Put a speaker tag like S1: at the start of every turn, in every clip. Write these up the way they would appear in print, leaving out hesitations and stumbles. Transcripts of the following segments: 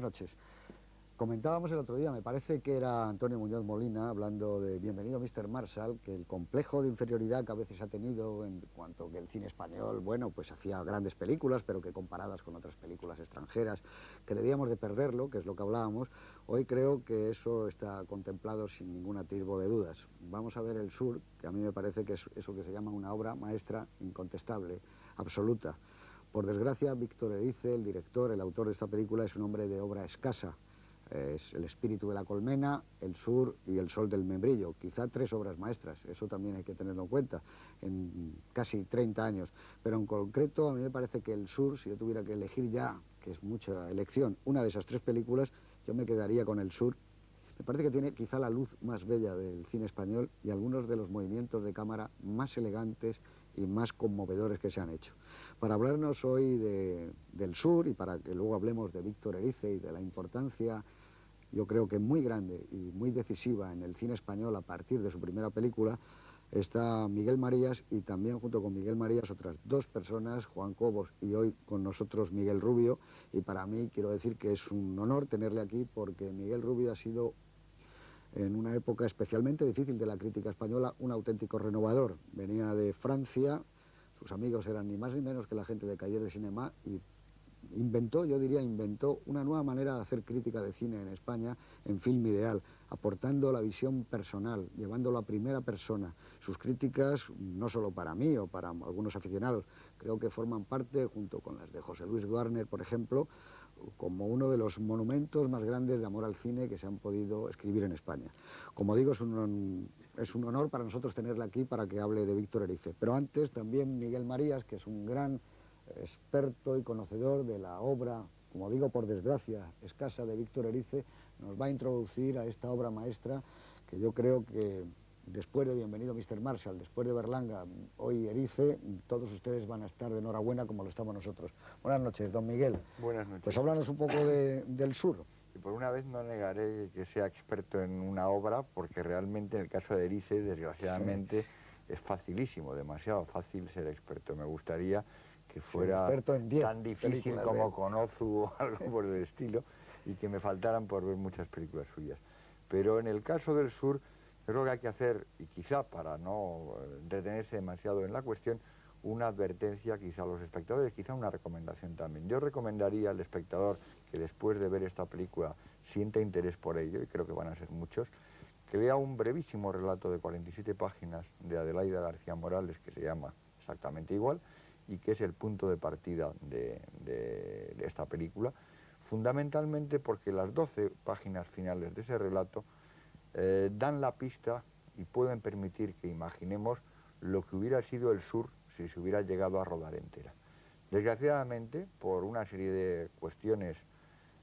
S1: noches. Comentábamos el otro día, me parece que era Antonio Muñoz Molina, hablando de Bienvenido Mr. Marshall, que el complejo de inferioridad que a veces ha tenido en cuanto que el cine español, bueno, pues hacía grandes películas, pero que comparadas con otras películas extranjeras, que debíamos de perderlo, que es lo que hablábamos, hoy creo que eso está contemplado sin ningún atisbo de dudas. Vamos a ver El Sur, que a mí me parece que es eso que se llama una obra maestra incontestable, absoluta. Por desgracia, Víctor Erice, el director, el autor de esta película, es un hombre de obra escasa. Es El espíritu de la colmena, El Sur y El sol del membrillo. Quizá 3 obras maestras, eso también hay que tenerlo en cuenta, en casi 30 años. Pero en concreto, a mí me parece que El Sur, si yo tuviera que elegir ya, que es mucha elección, una de esas 3 películas, yo me quedaría con El Sur. Me parece que tiene quizá la luz más bella del cine español y algunos de los movimientos de cámara más elegantes y más conmovedores que se han hecho. Para hablarnos hoy del Sur y para que luego hablemos de Víctor Erice y de la importancia, yo creo que muy grande y muy decisiva en el cine español a partir de su primera película, está Miguel Marías y también junto con Miguel Marías otras 2 personas, Juan Cobos y hoy con nosotros Miguel Rubio, y para mí quiero decir que es un honor tenerle aquí porque Miguel Rubio ha sido en una época especialmente difícil de la crítica española un auténtico renovador. Venía de Francia, sus amigos eran ni más ni menos que la gente de Cahiers de Cinema y inventó, yo diría, inventó una nueva manera de hacer crítica de cine en España en Film Ideal, aportando la visión personal, llevándolo a primera persona. Sus críticas, no solo para mí o para algunos aficionados, creo que forman parte, junto con las de José Luis Guarner, por ejemplo, como uno de los monumentos más grandes de amor al cine que se han podido escribir en España. Como digo, es un honor para nosotros tenerla aquí para que hable de Víctor Erice. Pero antes también Miguel Marías, que es un gran experto y conocedor de la obra, como digo por desgracia, escasa de Víctor Erice, nos va a introducir a esta obra maestra que yo creo que después de Bienvenido Mr. Marshall, después de Berlanga, hoy Erice, todos ustedes van a estar de enhorabuena como lo estamos nosotros. Buenas noches, don Miguel.
S2: Buenas noches.
S1: Pues háblanos un poco del Sur.
S2: Y por una vez no negaré que sea experto en una obra, porque realmente en el caso de Erice, desgraciadamente, es facilísimo, demasiado fácil ser experto. Me gustaría que fuera tan difícil como con Ozu o algo por el estilo, y que me faltaran por ver muchas películas suyas. Pero en el caso del Sur, yo creo que hay que hacer, y quizá para no detenerse demasiado en la cuestión, una advertencia quizá a los espectadores, quizá una recomendación también. Yo recomendaría al espectador que después de ver esta película sienta interés por ello, y creo que van a ser muchos, que lea un brevísimo relato de 47 páginas de Adelaida García Morales, que se llama exactamente igual, y que es el punto de partida de esta película, fundamentalmente porque las 12 páginas finales de ese relato dan la pista y pueden permitir que imaginemos lo que hubiera sido el Sur si se hubiera llegado a rodar entera. Desgraciadamente, por una serie de cuestiones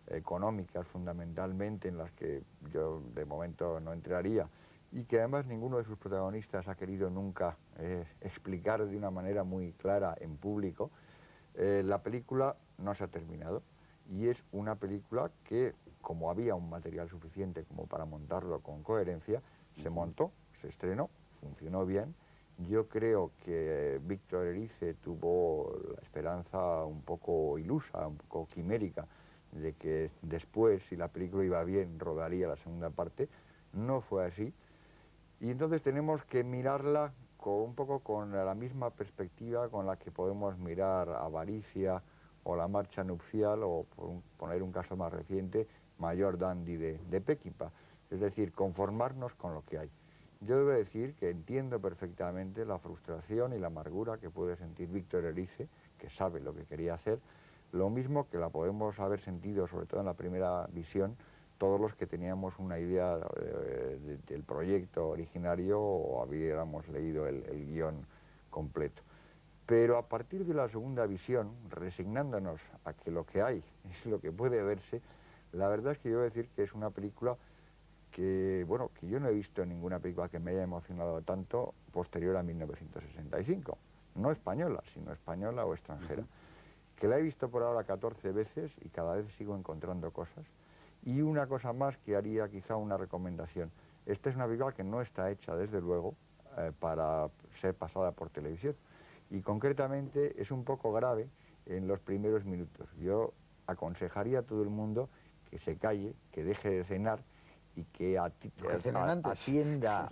S2: económicas fundamentalmente, en las que yo de momento no entraría, y que además ninguno de sus protagonistas ha querido nunca explicar de una manera muy clara en público, la película no se ha terminado, y es una película que, como había un material suficiente como para montarlo con coherencia, se montó, se estrenó, funcionó bien. Yo creo que Víctor Erice tuvo la esperanza un poco ilusa, un poco quimérica, de que después, si la película iba bien, rodaría la segunda parte. No fue así. Y entonces tenemos que mirarla un poco con la misma perspectiva con la que podemos mirar Avaricia o La marcha nupcial, o por poner un caso más reciente, Mayor Dandy de Peckinpah. Es decir, conformarnos con lo que hay. Yo debo decir que entiendo perfectamente la frustración y la amargura que puede sentir Víctor Erice, que sabe lo que quería hacer, lo mismo que la podemos haber sentido, sobre todo en la primera visión, todos los que teníamos una idea del proyecto originario o hubiéramos leído el guión completo. Pero a partir de la segunda visión, resignándonos a que lo que hay es lo que puede verse, la verdad es que yo voy a decir que es una película que, bueno, que yo no he visto ninguna película que me haya emocionado tanto posterior a 1965. No española, sino española o extranjera. Que la he visto por ahora 14 veces y cada vez sigo encontrando cosas. Y una cosa más que haría quizá una recomendación. Esta es una película que no está hecha, desde luego, para ser pasada por televisión. Y concretamente es un poco grave en los primeros minutos. Yo aconsejaría a todo el mundo que se calle, que deje de cenar y que atienda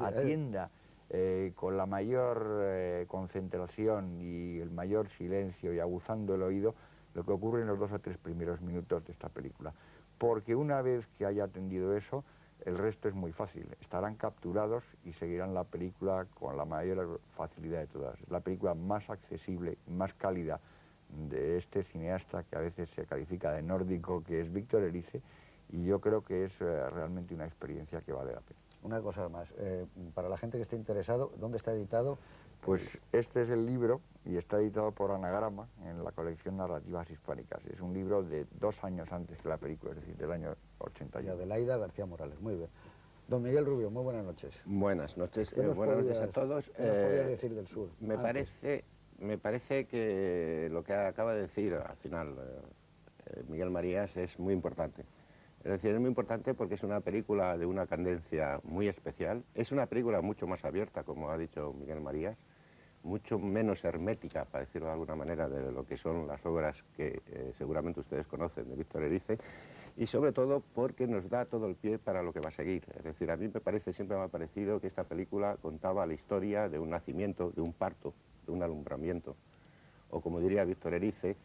S2: con la mayor concentración y el mayor silencio y aguzando el oído lo que ocurre en los 2 o 3 primeros minutos de esta película. Porque una vez que haya atendido eso, el resto es muy fácil. Estarán capturados y seguirán la película con la mayor facilidad de todas. Es la película más accesible, más cálida de este cineasta que a veces se califica de nórdico, que es Víctor Erice, y yo creo que es realmente una experiencia que vale la pena.
S1: Una cosa más, para la gente que esté interesado, ¿dónde está editado?
S2: Pues este es el libro y está editado por Anagrama en la colección Narrativas Hispánicas. Es un libro de 2 años antes que la película, es decir, del año 81.
S1: Y Adelaida García Morales, muy bien. Don Miguel Rubio, muy buenas noches.
S3: Buenas noches, buenas noches a todos.
S1: ¿Qué nos podías decir del sur?
S3: Me parece que lo que acaba de decir al final Miguel Marías es muy importante. Es decir, es muy importante porque es una película de una candencia muy especial. Es una película mucho más abierta, como ha dicho Miguel Marías, mucho menos hermética, para decirlo de alguna manera, de lo que son las obras que seguramente ustedes conocen de Víctor Erice, y sobre todo porque nos da todo el pie para lo que va a seguir. Es decir, a mí siempre me ha parecido que esta película contaba la historia de un nacimiento, de un parto, de un alumbramiento, o como diría Víctor Erice,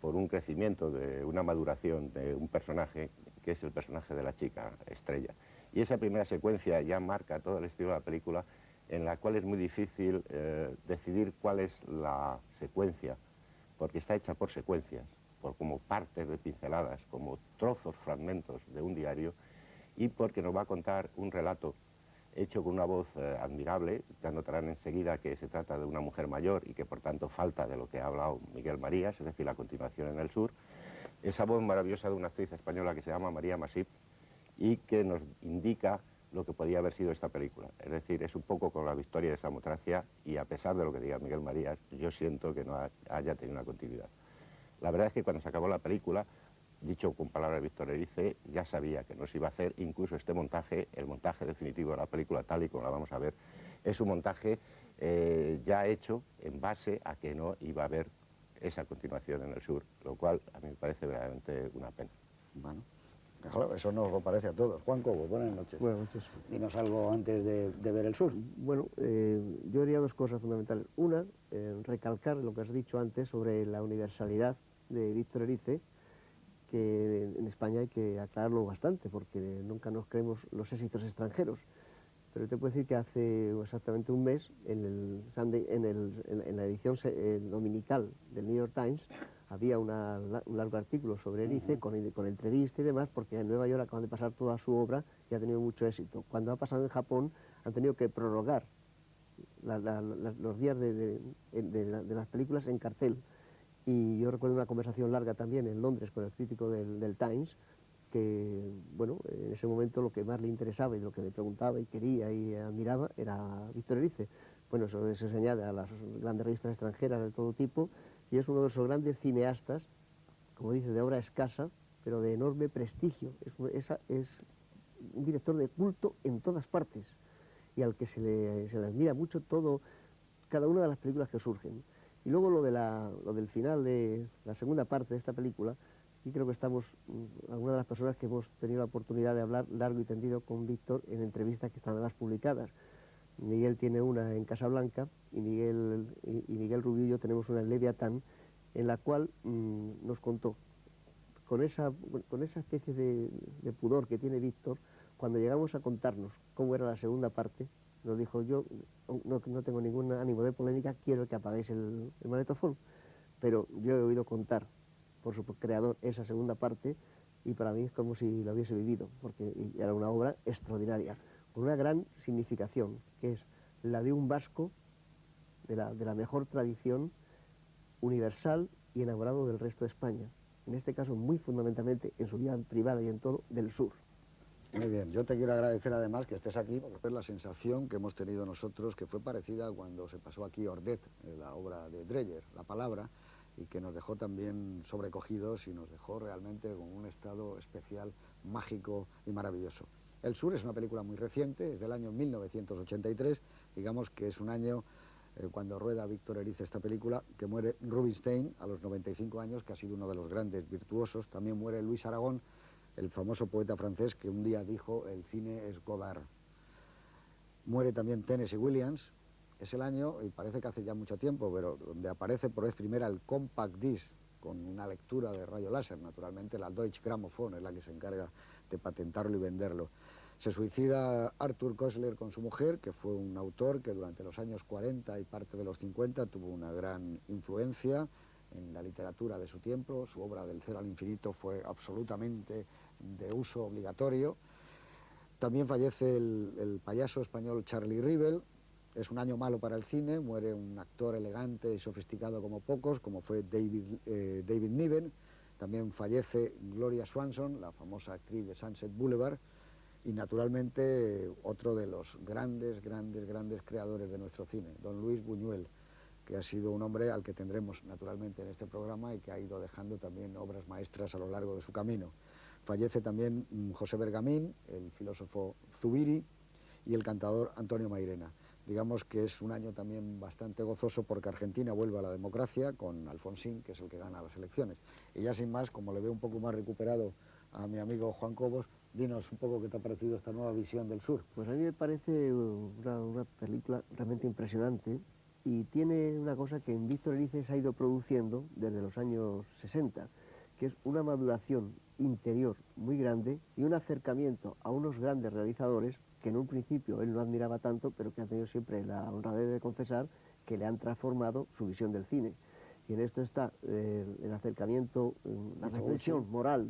S3: por un crecimiento, de una maduración de un personaje, que es el personaje de la chica Estrella. Y esa primera secuencia ya marca todo el estilo de la película, en la cual es muy difícil decidir cuál es la secuencia, porque está hecha por secuencias, como partes de pinceladas, como trozos, fragmentos de un diario, y porque nos va a contar un relato hecho con una voz admirable. Ya notarán enseguida que se trata de una mujer mayor y que por tanto falta de lo que ha hablado Miguel Marías, es decir, la continuación en el sur. Esa voz maravillosa de una actriz española que se llama María Masip y que nos indica lo que podía haber sido esta película. Es decir, es un poco con la victoria de Samotracia y a pesar de lo que diga Miguel Marías, yo siento que no haya tenido una continuidad. La verdad es que cuando se acabó la película, dicho con palabras de Víctor Erice, ya sabía que no se iba a hacer incluso este montaje, el montaje definitivo de la película tal y como la vamos a ver, es un montaje ya hecho en base a que no iba a haber esa continuación en el sur, lo cual a mí me parece verdaderamente una pena.
S1: Bueno, claro, eso nos lo parece a todos. Juan Cobo, buenas noches.
S4: Buenas noches.
S1: Dinos algo antes de ver el sur.
S4: Bueno, yo haría 2 cosas fundamentales. Una, recalcar lo que has dicho antes sobre la universalidad de Víctor Erice, que en España hay que aclararlo bastante, porque nunca nos creemos los éxitos extranjeros. Pero te puedo decir que hace exactamente un mes, en la edición dominical del New York Times, había un largo artículo sobre Erice, con entrevista y demás, porque en Nueva York acaban de pasar toda su obra y ha tenido mucho éxito. Cuando ha pasado en Japón, han tenido que prorrogar los días de las películas en cartel. Y yo recuerdo una conversación larga también en Londres con el crítico del Times, que, bueno, en ese momento lo que más le interesaba y lo que me preguntaba y quería y admiraba era Víctor Erice. Bueno, eso se añade a las grandes revistas extranjeras de todo tipo, y es uno de esos grandes cineastas, como dice, de obra escasa, pero de enorme prestigio. Es un director de culto en todas partes, y al que se le admira mucho cada una de las películas que surgen. Y luego lo del final de la segunda parte de esta película, y creo que estamos, algunas de las personas que hemos tenido la oportunidad de hablar largo y tendido con Víctor en entrevistas que están además publicadas. Miguel tiene una en Casablanca y Miguel Rubio y yo tenemos una en Leviatán, en la cual nos contó, con esa especie de pudor que tiene Víctor, cuando llegamos a contarnos cómo era la segunda parte, nos dijo: yo no tengo ningún ánimo de polémica, quiero que apaguéis el magnetofón, pero yo he oído contar por su creador esa segunda parte y para mí es como si lo hubiese vivido, porque era una obra extraordinaria, con una gran significación, que es la de un vasco de la mejor tradición universal y enamorado del resto de España, en este caso muy fundamentalmente en su vida privada y en todo, del sur.
S1: Muy bien, yo te quiero agradecer además que estés aquí, porque es la sensación que hemos tenido nosotros, que fue parecida cuando se pasó aquí Ordet, la obra de Dreyer, La Palabra, y que nos dejó también sobrecogidos y nos dejó realmente con un estado especial, mágico y maravilloso. El sur es una película muy reciente, es del año 1983, digamos que es un año cuando rueda Víctor Erice esta película, que muere Rubinstein a los 95 años, que ha sido uno de los grandes virtuosos. También muere Luis Aragón, el famoso poeta francés que un día dijo: el cine es Godard. Muere también Tennessee Williams. Es el año, y parece que hace ya mucho tiempo, pero donde aparece por vez primera el Compact Disc, con una lectura de rayo láser. Naturalmente la Deutsche Grammophon es la que se encarga de patentarlo y venderlo. Se suicida Arthur Koestler con su mujer, que fue un autor que durante los años 40 y parte de los 50 tuvo una gran influencia en la literatura de su tiempo. Su obra Del cero al infinito fue absolutamente de uso obligatorio. También fallece el payaso español Charlie Rivel. Es un año malo para el cine, muere un actor elegante y sofisticado como pocos, como fue David Niven. También fallece Gloria Swanson, la famosa actriz de Sunset Boulevard, y naturalmente otro de los grandes creadores de nuestro cine, don Luis Buñuel, que ha sido un hombre al que tendremos naturalmente en este programa y que ha ido dejando también obras maestras a lo largo de su camino. Fallece también José Bergamín, el filósofo Zubiri, y el cantador Antonio Mairena. Digamos que es un año también bastante gozoso porque Argentina vuelve a la democracia con Alfonsín, que es el que gana las elecciones. Y ya sin más, como le veo un poco más recuperado a mi amigo Juan Cobos, dinos un poco qué te ha parecido esta nueva visión del sur.
S4: Pues a mí me parece una película realmente impresionante, y tiene una cosa que en Víctor Erice se ha ido produciendo desde los años 60, que es una maduración interior muy grande y un acercamiento a unos grandes realizadores que en un principio él no admiraba tanto, pero que ha tenido siempre la honradez de confesar que le han transformado su visión del cine. Y en esto está el acercamiento, la reflexión moral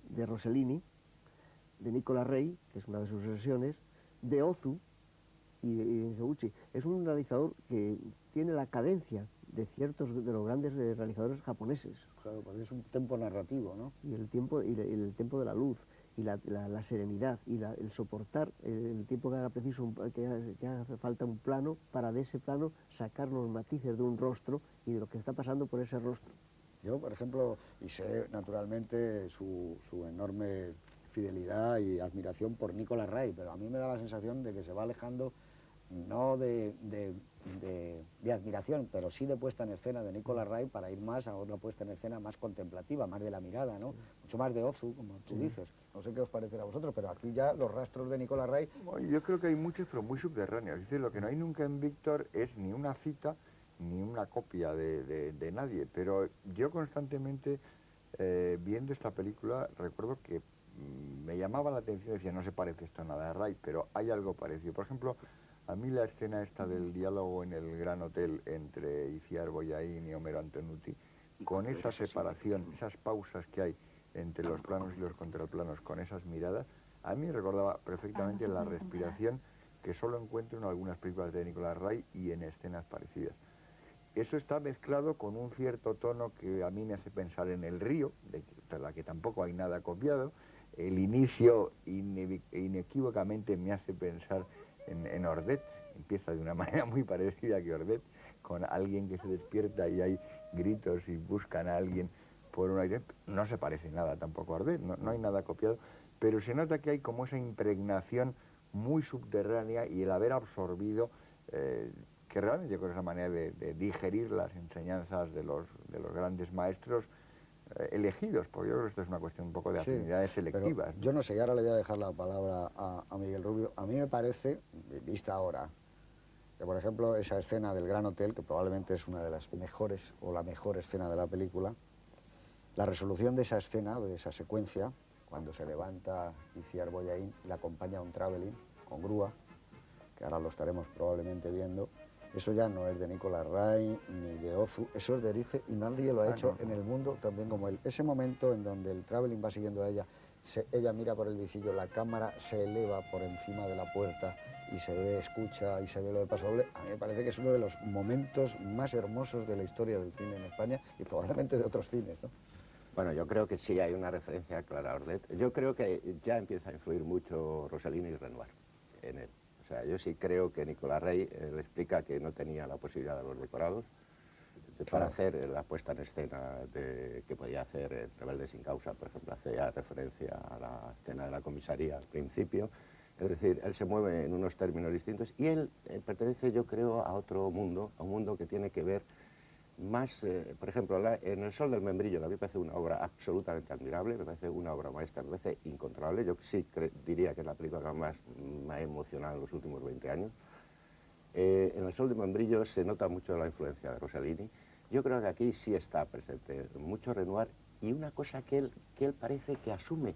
S4: de Rossellini, de Nicola Rey, que es una de sus obsesiones, de Ozu y de Mizoguchi. Es un realizador que tiene la cadencia de ciertos de los grandes realizadores japoneses.
S1: Claro, porque es un tempo narrativo, ¿no?
S4: Y el tiempo de la luz, y la serenidad, y el soportar el tiempo que haga preciso, que haga falta un plano, para de ese plano sacar los matices de un rostro y de lo que está pasando por ese rostro.
S1: Yo, por ejemplo, y sé naturalmente su enorme fidelidad y admiración por Nicolas Ray, pero a mí me da la sensación de que se va alejando, no de admiración, pero sí de puesta en escena de Nicolas Ray, para ir más a otra puesta en escena más contemplativa, más de la mirada, ¿no? Mucho más de Ozu, como tú dices. No sé qué os parecerá a vosotros, pero aquí ya los rastros de Nicolas Ray...
S2: Bueno, yo creo que hay muchos, pero muy subterráneos. Es decir, lo que no hay nunca en Víctor es ni una cita ni una copia de nadie, pero yo constantemente, viendo esta película, recuerdo que me llamaba la atención, decía, no se parece esto a nada de Ray, pero hay algo parecido. Por ejemplo, a mí la escena esta del diálogo en el Gran Hotel entre Iciar Bollaín y Homero Antonucci, con esa separación, esas pausas que hay entre los planos y los contraplanos, con esas miradas, a mí me recordaba perfectamente la respiración que solo encuentro en algunas películas de Nicolas Ray y en escenas parecidas. Eso está mezclado con un cierto tono que a mí me hace pensar en El río, de la que tampoco hay nada copiado. El inicio inequívocamente me hace pensar en Ordet. Empieza de una manera muy parecida que Ordet, con alguien que se despierta y hay gritos y buscan a alguien por una idea. No se parece nada tampoco a Ordet, no hay nada copiado, pero se nota que hay como esa impregnación muy subterránea y el haber absorbido... que realmente yo creo que es una manera de digerir las enseñanzas de los grandes maestros elegidos, porque yo creo que esto es una cuestión un poco de afinidades selectivas, ¿no?
S1: Yo no sé, y ahora le voy a dejar la palabra a Miguel Rubio. A mí me parece, vista ahora, que por ejemplo esa escena del Gran Hotel, que probablemente es una de las mejores o la mejor escena de la película, la resolución de esa escena, de esa secuencia, cuando se levanta Iciar Bollaín y la acompaña a un traveling con grúa, que ahora lo estaremos probablemente viendo, eso ya no es de Nicolas Ray ni de Ozu, eso es de Erice, y nadie lo ha hecho en el mundo tan bien como él. Ese momento en donde el traveling va siguiendo a ella, ella mira por el visillo, la cámara se eleva por encima de la puerta y se ve, escucha y se ve lo del paso doble, a mí me parece que es uno de los momentos más hermosos de la historia del cine en España y probablemente de otros cines, ¿no?
S3: Bueno, yo creo que sí hay una referencia clara a Ordet. Yo creo que ya empieza a influir mucho Rossellini y Renoir en él. O sea, yo sí creo que Nicolas Ray le explica que no tenía la posibilidad de los decorados para hacer la puesta en escena que podía hacer el Rebelde sin causa. Por ejemplo, hacía referencia a la escena de la comisaría al principio. Es decir, él se mueve en unos términos distintos y él pertenece, yo creo, a otro mundo, a un mundo que tiene que ver más, por ejemplo, en El sol del membrillo, que a mí me parece una obra absolutamente admirable, me parece una obra maestra, me parece incontrolable. Yo sí diría que es la película que más me ha emocionado en los últimos 20 años. En El sol del membrillo se nota mucho la influencia de Rossellini. Yo creo que aquí sí está presente mucho Renoir y una cosa que él parece que asume,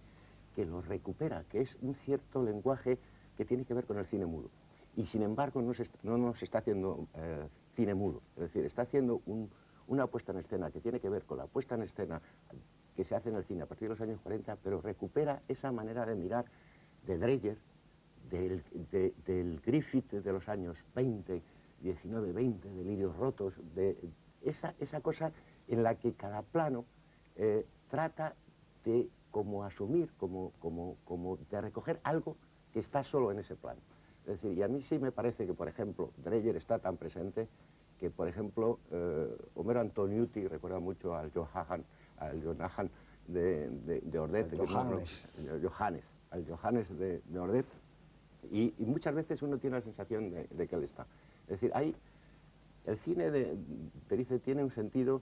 S3: que lo recupera, que es un cierto lenguaje que tiene que ver con el cine mudo. Y sin embargo no nos está haciendo cine mudo, es decir, está haciendo una puesta en escena que tiene que ver con la puesta en escena que se hace en el cine a partir de los años 40, pero recupera esa manera de mirar de Dreyer, del Griffith de los años 20, 19, 20, Delirios rotos, de esa cosa en la que cada plano trata de como asumir, como de recoger algo que está solo en ese plano. Es decir, y a mí sí me parece que, por ejemplo, Dreyer está tan presente que, por ejemplo, Homero Antoniuti recuerda mucho al Johannes de Ordet, al Johannes de Ordet, y muchas veces uno tiene la sensación de que él está. Es decir, el cine de Rice tiene un sentido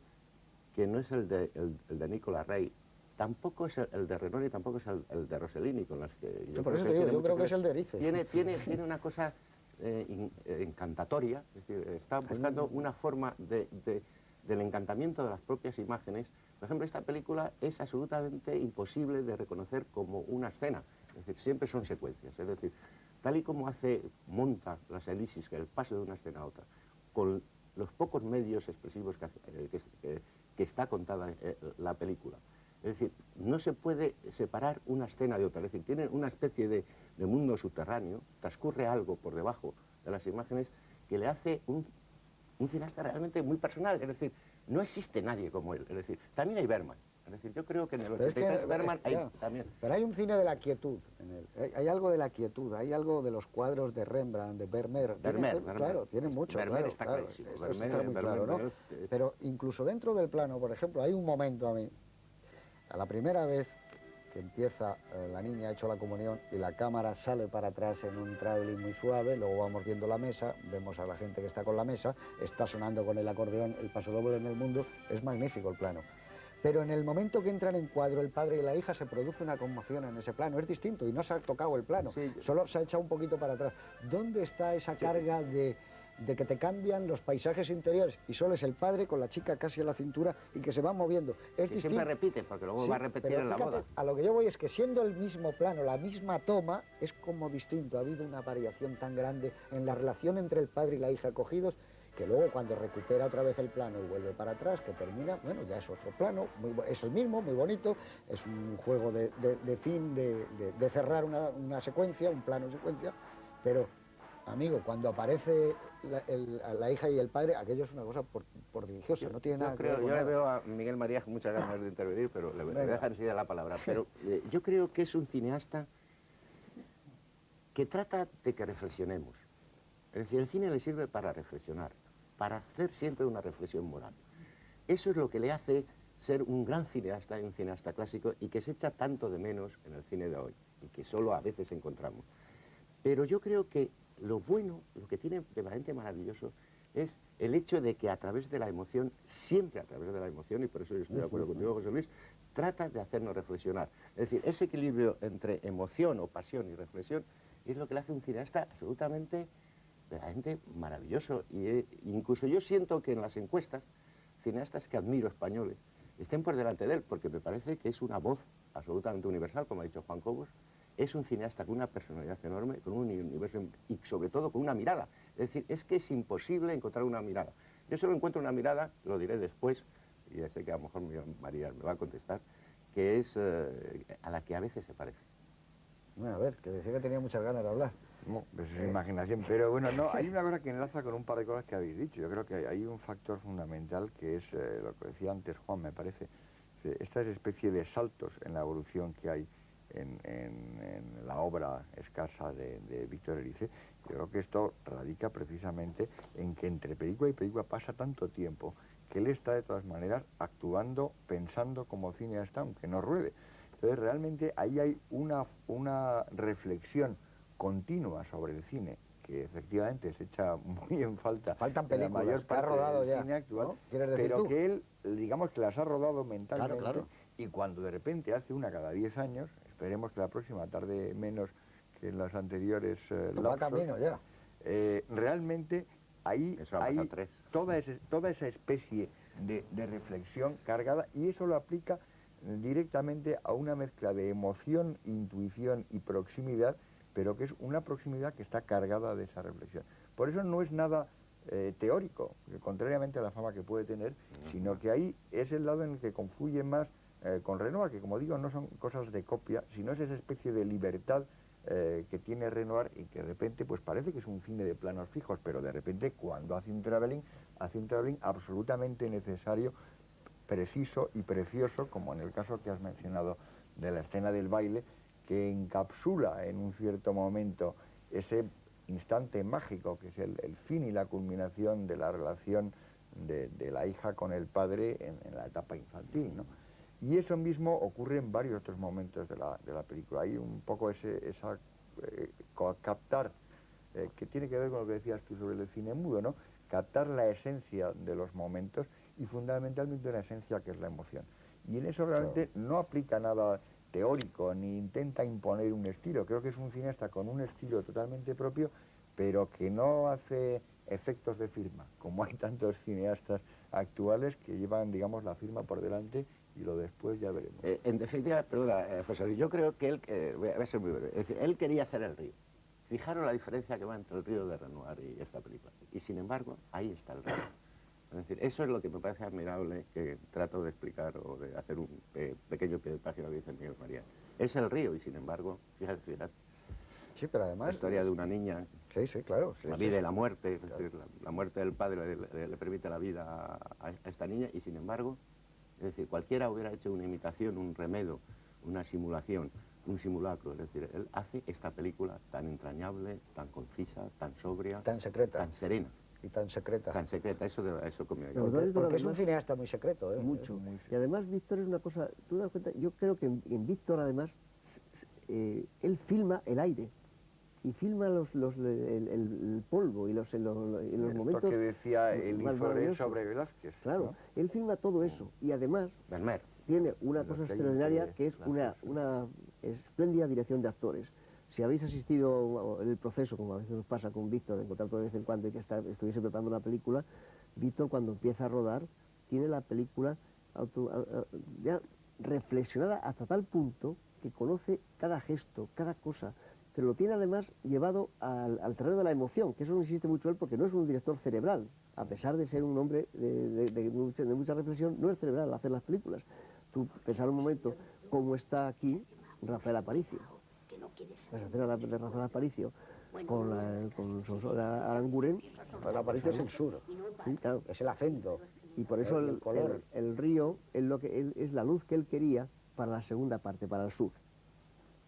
S3: que no es el de Nicolas Rey, tampoco es el de Renoir y tampoco es el de Rossellini, con las que
S1: yo creo que es el de Rice.
S3: Tiene una cosa encantatoria, es decir, está buscando una forma del encantamiento de las propias imágenes. Por ejemplo, esta película es absolutamente imposible de reconocer como una escena, es decir, siempre son secuencias, es decir, tal y como monta las elisis, el paso de una escena a otra, con los pocos medios expresivos que está contada la película. Es decir, no se puede separar una escena de otra, es decir, tienen una especie de mundo subterráneo, transcurre algo por debajo de las imágenes que le hace un cineasta realmente muy personal, es decir, no existe nadie como él, es decir, también hay Bergman. Es decir, yo creo que en el 83 Bergman hay también.
S1: Pero hay un cine de la quietud en él. Hay algo de la quietud, hay algo de los cuadros de Rembrandt, de Vermeer. Claro, tiene mucho.
S3: Vermeer está clarísimo.
S1: Vermeer está muy claro, ¿no? Pero incluso dentro del plano, por ejemplo, hay un momento a mí, a la primera vez que empieza la niña, ha hecho la comunión y la cámara sale para atrás en un traveling muy suave, luego vamos viendo la mesa, vemos a la gente que está con la mesa, está sonando con el acordeón el pasodoble en el mundo, es magnífico el plano. Pero en el momento que entran en cuadro el padre y la hija se produce una conmoción en ese plano, es distinto y no se ha tocado el plano, sí, solo se ha echado un poquito para atrás. ¿Dónde está esa carga de que te cambian los paisajes interiores y solo es el padre con la chica casi a la cintura y que se van moviendo? Es distinto.
S3: Siempre repite, porque luego va a repetir en la boda.
S1: A lo que yo voy es que siendo el mismo plano, la misma toma, es como distinto. Ha habido una variación tan grande en la relación entre el padre y la hija cogidos, que luego cuando recupera otra vez el plano y vuelve para atrás, que termina, bueno, ya es otro plano, es el mismo, muy bonito, es un juego de fin, de cerrar una secuencia, un plano secuencia, pero, amigo, cuando aparece la hija y el padre, aquello es una cosa prodigiosa, no tiene nada que ver con
S3: nada. Yo le veo a Miguel Marías muchas ganas de intervenir, pero le voy a dejar enseguida la palabra, pero yo creo que es un cineasta que trata de que reflexionemos. Es decir, el cine le sirve para reflexionar, para hacer siempre una reflexión moral. Eso es lo que le hace ser un gran cineasta y un cineasta clásico y que se echa tanto de menos en el cine de hoy y que solo a veces encontramos. Pero yo creo que lo bueno, lo que tiene de verdaderamente maravilloso es el hecho de que a través de la emoción, siempre a través de la emoción, y por eso yo estoy de acuerdo contigo, José Luis, trata de hacernos reflexionar. Es decir, ese equilibrio entre emoción o pasión y reflexión es lo que le hace un cineasta absolutamente verdaderamente maravilloso. Y incluso yo siento que en las encuestas, cineastas que admiro españoles estén por delante de él, porque me parece que es una voz absolutamente universal, como ha dicho Juan Cobos. Es un cineasta con una personalidad enorme, con un universo y sobre todo con una mirada. Es decir, es que es imposible encontrar una mirada. Yo solo encuentro una mirada, lo diré después, y ya sé que a lo mejor María me va a contestar, que es a la que a veces se parece.
S1: Bueno, a ver, que decía que tenía muchas ganas de hablar.
S2: No, pues es imaginación, pero bueno, no, hay una cosa que enlaza con un par de cosas que habéis dicho. Yo creo que hay un factor fundamental que es lo que decía antes Juan, me parece, esta especie de saltos en la evolución que hay en la obra escasa de Víctor Erice. Yo creo que esto radica precisamente en que entre película y película pasa tanto tiempo que él está de todas maneras actuando, pensando como cineasta, aunque no ruede. Entonces realmente ahí hay una reflexión continua sobre el cine, que efectivamente se echa muy en falta.
S1: Faltan
S2: en
S1: películas,
S2: la mayor
S1: que ha
S2: parte
S1: rodado
S2: del
S1: ya,
S2: cine actual,
S1: ¿no? ¿Quieres decir
S2: pero
S1: tú?
S2: que él, digamos que las ha rodado mentalmente,
S1: Claro.
S2: y cuando de repente hace una cada 10 años, esperemos que la próxima tarde menos que en las anteriores
S1: Va
S2: lapsos,
S1: camino ya.
S2: realmente ahí
S3: Eso ha
S2: hay
S3: pasado 3.
S2: toda esa especie de reflexión cargada, y eso lo aplica directamente a una mezcla de emoción, intuición y proximidad, pero que es una proximidad que está cargada de esa reflexión. Por eso no es nada teórico, contrariamente a la fama que puede tener, sino que ahí es el lado en el que confluye más con Renoir, que como digo no son cosas de copia, sino es esa especie de libertad que tiene Renoir, y que de repente pues parece que es un cine de planos fijos, pero de repente cuando hace un travelling absolutamente necesario, preciso y precioso, como en el caso que has mencionado de la escena del baile, que encapsula en un cierto momento ese instante mágico que es el fin y la culminación de la relación de la hija con el padre en la etapa infantil, ¿no? Y eso mismo ocurre en varios otros momentos de la película. Hay un poco captar, que tiene que ver con lo que decías tú sobre el cine mudo, ¿no? Captar la esencia de los momentos, y fundamentalmente una esencia que es la emoción. Y en eso realmente no aplica nada teórico, ni intenta imponer un estilo. Creo que es un cineasta con un estilo totalmente propio, pero que no hace efectos de firma, como hay tantos cineastas actuales que llevan, digamos, la firma por delante y lo después ya veremos.
S3: En definitiva, perdona, José Luis, yo creo que él, voy a ser muy breve, es decir, él quería hacer el río. Fijaros la diferencia que va entre el río de Renoir y esta película. Y sin embargo, ahí está el río. Es decir, eso es lo que me parece admirable, que trato de explicar o de hacer un pequeño pie de página que dice Miguel María. Es el río y sin embargo, fíjate,
S1: Sí, pero además...
S3: la historia de una niña,
S1: Sí, claro.
S3: la vida y la muerte, es decir, la muerte del padre le permite la vida a esta niña y sin embargo, es decir, cualquiera hubiera hecho una imitación, un remedo, una simulación, un simulacro, es decir, él hace esta película tan entrañable, tan concisa, tan sobria,
S1: Tan secreta.
S3: tan serena.
S1: Y tan secreta.
S3: Tan secreta, eso conmigo.
S1: Porque es un cineasta muy secreto, ¿eh?
S4: Mucho. Y además Víctor es una cosa, tú te das cuenta, yo creo que en Víctor además, él filma el aire. Y filma el polvo y los momentos...
S2: Esto que decía
S4: más
S2: Elie Forêt
S4: maravillosos.
S2: sobre Velázquez.
S4: Claro,
S2: ¿no?
S4: él filma todo eso. Y además
S3: Vermeer.
S4: tiene una
S2: Los
S4: cosa
S2: 20
S4: extraordinaria que es
S2: lapsos.
S4: una espléndida dirección de actores. Si habéis asistido en el proceso, como a veces nos pasa con Víctor, de encontrar todo de vez en cuando y que estuviese preparando una película, Víctor cuando empieza a rodar tiene la película ya reflexionada hasta tal punto que conoce cada gesto, cada cosa, pero lo tiene además llevado al terreno de la emoción, que eso no insiste mucho él porque no es un director cerebral, a pesar de ser un hombre de mucha reflexión, no es cerebral al hacer las películas. Tú pensar un momento cómo está aquí Rafael Aparicio. La escena de Rafael Aparicio con Sonsola Aranguren.
S1: Pues Aparicio es el sur.
S4: Sí, claro.
S1: Es el acento.
S4: Y por eso
S1: el color.
S4: el río es la luz que él quería para la segunda parte, para el sur.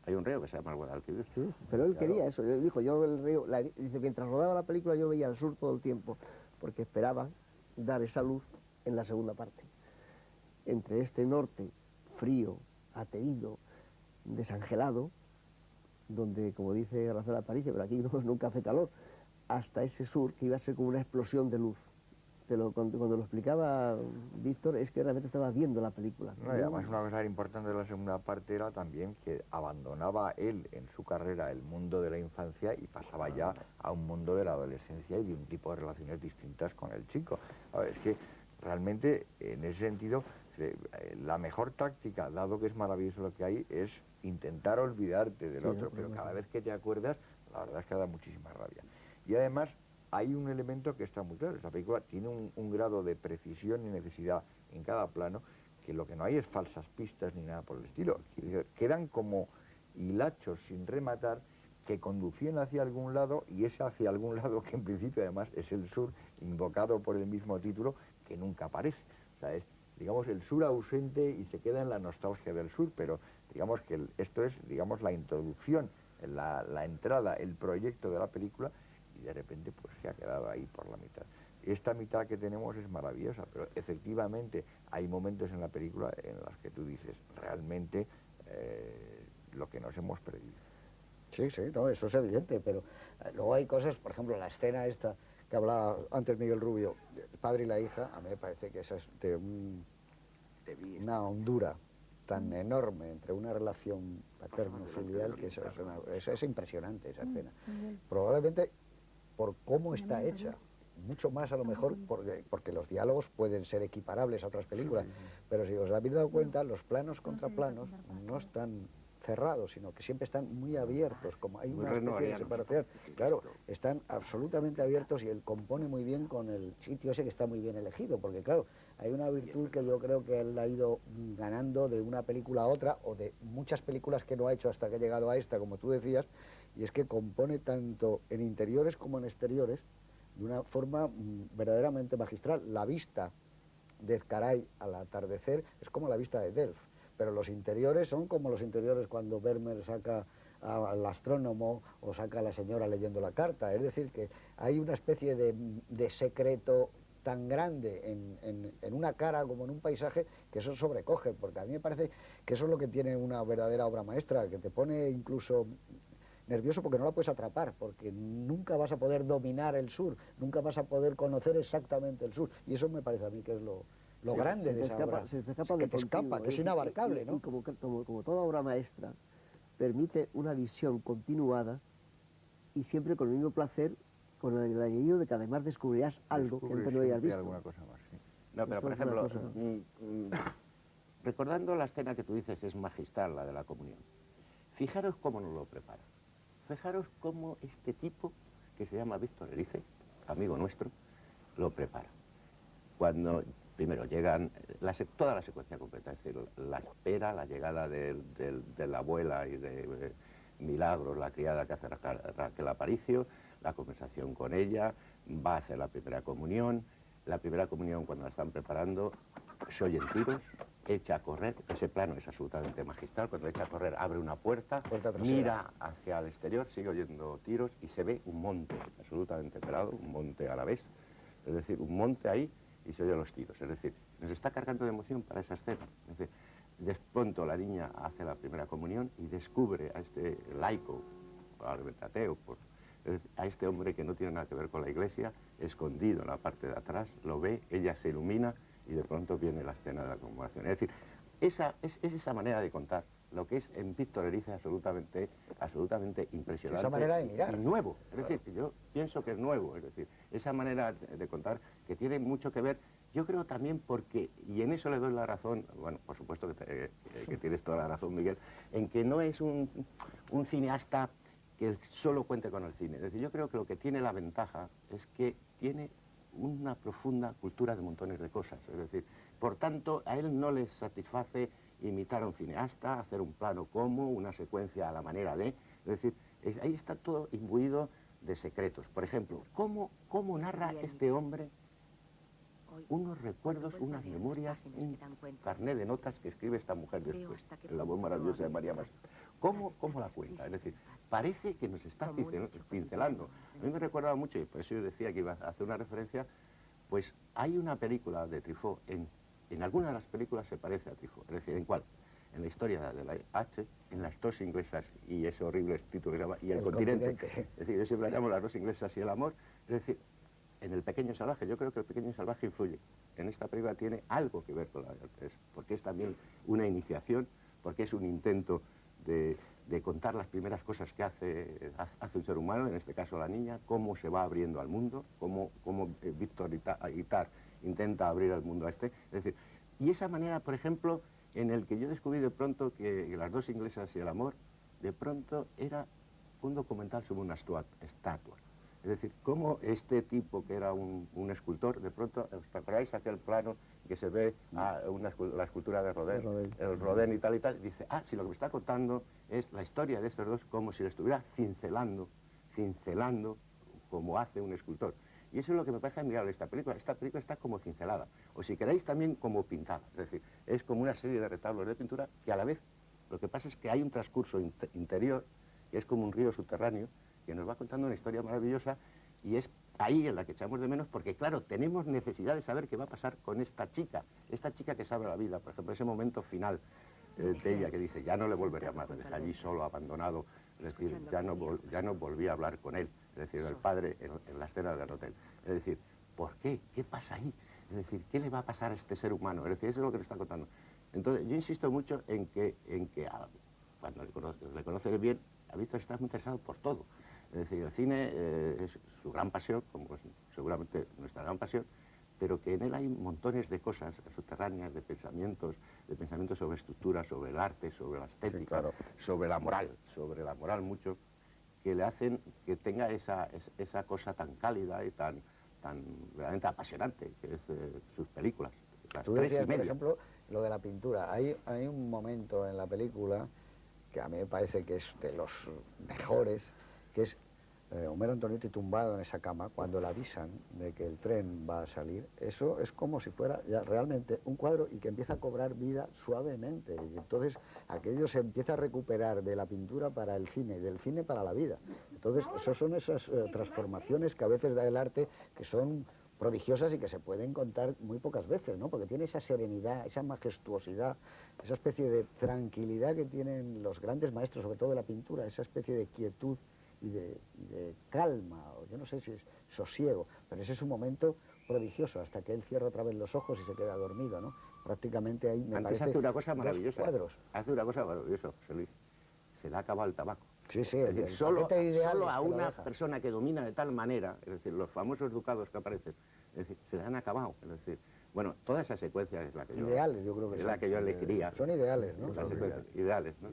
S3: Hay un río que se llama el Guadalquivir.
S4: Sí, pero él quería eso. Él dijo, yo el río, dice, mientras rodaba la película yo veía el sur todo el tiempo, porque esperaba dar esa luz en la segunda parte. Entre este norte frío, aterido, desangelado, donde, como dice Rafael Aparicio, pero aquí nunca hace calor, hasta ese sur que iba a ser como una explosión de luz. Cuando lo explicaba Víctor, es que realmente estaba viendo la película.
S2: No, y además una cosa importante de la segunda parte era también que abandonaba él en su carrera el mundo de la infancia y pasaba ya a un mundo de la adolescencia y de un tipo de relaciones distintas con el chico. A ver, es que realmente en ese sentido la mejor táctica, dado que es maravilloso lo que hay, es intentar olvidarte del otro, pero cada vez que te acuerdas, la verdad es que da muchísima rabia. Y además hay un elemento que está muy claro, esta película tiene un grado de precisión y necesidad en cada plano, que lo que no hay es falsas pistas ni nada por el estilo. Quedan como hilachos sin rematar que conducían hacia algún lado, y ese hacia algún lado que en principio además es el sur, invocado por el mismo título, que nunca aparece. O sea, es, digamos, el sur ausente y se queda en la nostalgia del sur, pero digamos que esto es, digamos, la introducción, la entrada, el proyecto de la película, y de repente pues se ha quedado ahí por la mitad. Esta mitad que tenemos es maravillosa, pero efectivamente hay momentos en la película en los que tú dices, realmente lo que nos hemos perdido.
S1: Sí, sí, no, eso es evidente, pero luego hay cosas, por ejemplo, la escena esta que hablaba antes Miguel Rubio, el padre y la hija, a mí me parece que esa es de una hondura tan enorme entre una relación paterno-filial que eso es impresionante, esa escena. Probablemente por cómo está hecha, mucho más a lo mejor porque los diálogos pueden ser equiparables a otras películas, pero si os habéis dado cuenta, los planos contra planos no están cerrados, sino que siempre están muy abiertos, como hay una especie de separación. Claro, están absolutamente abiertos y él compone muy bien con el sitio ese que está muy bien elegido, porque claro, hay una virtud que yo creo que él ha ido ganando de una película a otra, o de muchas películas que no ha hecho hasta que ha llegado a esta, como tú decías, y es que compone tanto en interiores como en exteriores de una forma verdaderamente magistral. La vista de Ezcaray al atardecer es como la vista de Delft, pero los interiores son como los interiores cuando Vermeer saca al astrónomo o saca a la señora leyendo la carta. Es decir, que hay una especie de secreto tan grande en una cara como en un paisaje que eso sobrecoge, porque a mí me parece que eso es lo que tiene una verdadera obra maestra, que te pone incluso nervioso porque no la puedes atrapar, porque nunca vas a poder dominar el sur, nunca vas a poder conocer exactamente el sur, y eso me parece a mí que es lo grande de esa obra,
S4: se te escapa
S1: que te escapa, que es inabarcable, ¿no?
S4: Y como toda obra maestra, permite una visión continuada y siempre con el mismo placer, con el añadido de que además descubrirás algo que antes no habías visto.
S2: Alguna cosa más, sí.
S3: No, pero por ejemplo, recordando la escena que tú dices es magistral, la de la comunión, fijaros cómo nos lo prepara. Fijaros cómo este tipo, que se llama Víctor Erice, amigo nuestro, lo prepara. Cuando primero llegan, toda la secuencia completa, es decir, la espera, la llegada de la abuela y de Milagros, la criada que hace Raquel Aparicio, la conversación con ella, va a hacer la primera comunión. La primera comunión, cuando la están preparando, se oyen tiros, echa a correr, ese plano es absolutamente magistral, cuando echa a correr abre una puerta mira hacia el exterior, sigue oyendo tiros y se ve un monte absolutamente pelado, un monte a la vez, es decir, un monte ahí y se oyen los tiros, es decir, nos está cargando de emoción para esa escena. Es decir, de pronto la niña hace la primera comunión y descubre a este laico, probablemente ateo, a este hombre que no tiene nada que ver con la iglesia, escondido en la parte de atrás, lo ve, ella se ilumina y de pronto viene la escena de la conmemoración. Es decir, es esa manera de contar lo que es en Víctor Erice absolutamente impresionante.
S1: Esa manera de mirar.
S3: Y nuevo, es decir, yo pienso que es nuevo, es decir, esa manera de contar que tiene mucho que ver, yo creo también porque, y en eso le doy la razón, bueno, por supuesto que tienes toda la razón, Miguel, en que no es un cineasta que solo cuente con el cine. Es decir, yo creo que lo que tiene la ventaja es que tiene una profunda cultura de montones de cosas. Es decir, por tanto, a él no le satisface imitar a un cineasta, hacer un plano como, una secuencia a la manera de... Es decir, ahí está todo imbuido de secretos. Por ejemplo, ¿cómo narra este hombre unos recuerdos, unas memorias, un carnet de notas que escribe esta mujer después, en la voz maravillosa de María Mas? ¿Cómo la cuenta? Es decir, parece que nos está pincelando. A mí me recordaba mucho, y por eso yo decía que iba a hacer una referencia, pues hay una película de Truffaut, en alguna de las películas se parece a Truffaut. Es decir, ¿en cuál? En la historia de la H, en las dos inglesas y ese horrible título que se llama, y el continente. Es decir, yo siempre la llamo las dos inglesas y el amor. Es decir, en El Pequeño Salvaje, yo creo que El Pequeño Salvaje influye. En esta película tiene algo que ver con la H, porque es también una iniciación, porque es un intento de contar las primeras cosas que hace un ser humano, en este caso la niña, cómo se va abriendo al mundo, cómo Víctor Itar intenta abrir al mundo a este. Es decir, y esa manera, por ejemplo, en el que yo descubrí de pronto que las dos inglesas y el amor, de pronto era un documental sobre una estatua. Es decir, cómo este tipo que era un escultor, de pronto, ¿os acordáis aquel plano que se ve la escultura de Rodin, el Rodin y tal, dice, si lo que me está contando es la historia de estos dos como si lo estuviera cincelando como hace un escultor. Y eso es lo que me parece admirable de esta película. Esta película está como cincelada, o si queréis también como pintada. Es decir, es como una serie de retablos de pintura que a la vez, lo que pasa es que hay un transcurso interior, que es como un río subterráneo, que nos va contando una historia maravillosa, y es ahí en la que echamos de menos, porque claro, tenemos necesidad de saber qué va a pasar con esta chica que sabe la vida, por ejemplo, ese momento final de ella que dice, ya no le volveré a amar, deja allí solo, abandonado, es decir, ya no volví a hablar con él, es decir, el padre en la escena del hotel. Es decir, ¿por qué? ¿Qué pasa ahí? Es decir, ¿qué le va a pasar a este ser humano? Es decir, eso es lo que nos está contando. Entonces, yo insisto mucho en que cuando le conoces bien, ha visto que está muy interesado por todo. Es decir, el cine es su gran pasión, como es seguramente nuestra gran pasión, pero que en él hay montones de cosas subterráneas, de pensamientos sobre estructuras, sobre el arte, sobre la estética,
S1: sí, claro,
S3: sobre la moral mucho, que le hacen que tenga esa cosa tan cálida y tan realmente apasionante, que es sus películas.
S1: Tú decías, por ejemplo, lo de la pintura. Hay un momento en la película que a mí me parece que es de los mejores, que es Homero Antonietti tumbado en esa cama cuando le avisan de que el tren va a salir. Eso es como si fuera ya realmente un cuadro y que empieza a cobrar vida suavemente. Y entonces aquello se empieza a recuperar de la pintura para el cine y del cine para la vida. Entonces, son esas transformaciones que a veces da el arte, que son prodigiosas y que se pueden contar muy pocas veces, ¿no? Porque tiene esa serenidad, esa majestuosidad, esa especie de tranquilidad que tienen los grandes maestros, sobre todo de la pintura, esa especie de quietud y de calma, o yo no sé si es sosiego, pero ese es un momento prodigioso, hasta que él cierra otra vez los ojos y se queda dormido, ¿no? Prácticamente ahí me
S3: Antes
S1: parece
S3: hace una cosa maravillosa,
S1: cuadros.
S3: hace una cosa maravillosa, José Luis, se le ha acabado el tabaco.
S1: Sí, sí,
S3: es decir,
S1: el
S3: solo
S1: paquete ideal
S3: a
S1: es que lo
S3: una
S1: deja.
S3: persona que domina de tal manera, es decir, los famosos ducados que aparecen, es decir, se le han acabado, es decir, bueno, toda esa secuencia es la que yo...
S1: Ideales, yo creo que
S3: es
S1: son.
S3: la que yo elegiría.
S1: Son ideales, ¿no?
S3: Las secuencias, ideales, ¿no?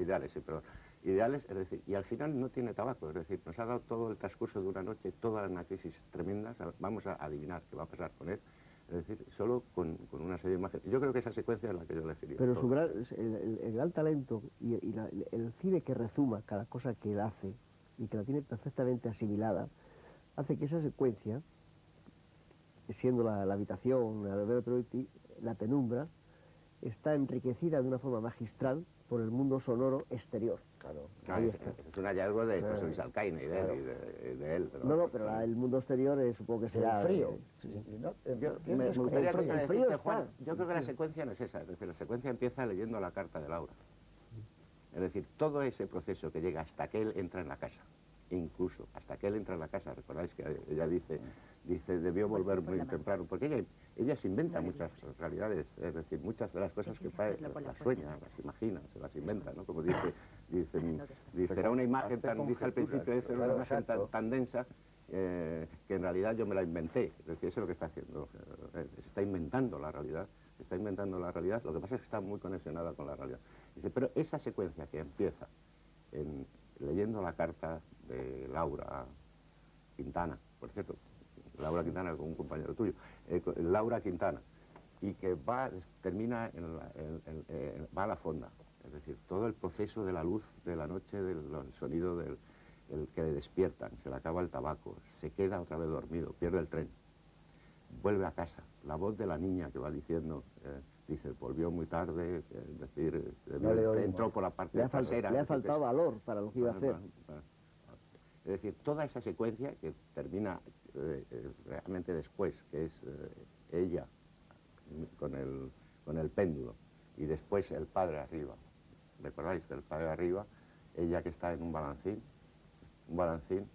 S3: Ideales, sí, pero ideales, es decir, y al final no tiene tabaco, es decir, nos ha dado todo el transcurso de una noche, toda una crisis tremenda, vamos a adivinar qué va a pasar con él, es decir, solo con una serie de imágenes. Yo creo que esa secuencia es la que yo elegiría.
S4: Pero el gran talento y el cine que rezuma cada cosa que él hace y que la tiene perfectamente asimilada, hace que esa secuencia, siendo la habitación, la penumbra, está enriquecida de una forma magistral por el mundo sonoro exterior.
S1: Claro.
S3: Ahí está. Es un hallazgo de José Luis Alcaine y de él.
S4: Pero el mundo exterior supongo que será...
S1: El frío.
S3: Me gustaría
S4: el frío
S3: Juan,
S4: está.
S3: yo creo que la secuencia no es esa, es decir, la secuencia empieza leyendo la carta de Laura. Es decir, todo ese proceso que llega hasta que él entra en la casa, incluso hasta que él entra en la casa, recordáis que ella dice debió volver muy temprano, porque ella se inventa muchas realidades, es decir, muchas de las cosas que las sueña, las imagina, se las inventa, ¿no? Como dice era una imagen tan, dice al principio, era una imagen tan densa que en realidad yo me la inventé, es decir, eso es lo que está haciendo, se está inventando la realidad, lo que pasa es que está muy conexionada con la realidad. Dice, pero esa secuencia que empieza leyendo la carta de Laura Quintana, por cierto, Laura Quintana con un compañero tuyo, Laura Quintana, y que termina va a la fonda, es decir, todo el proceso de la luz de la noche, del sonido del que le despiertan, se le acaba el tabaco, se queda otra vez dormido, pierde el tren, vuelve a casa, la voz de la niña que va diciendo, dice, volvió muy tarde, es decir, entró por la parte trasera.
S4: Le ha faltado valor para lo que iba a hacer.
S3: Es decir, toda esa secuencia que termina realmente después, que es ella con el péndulo, y después el padre arriba. ¿Recordáis? El padre arriba, ella que está en un balancín,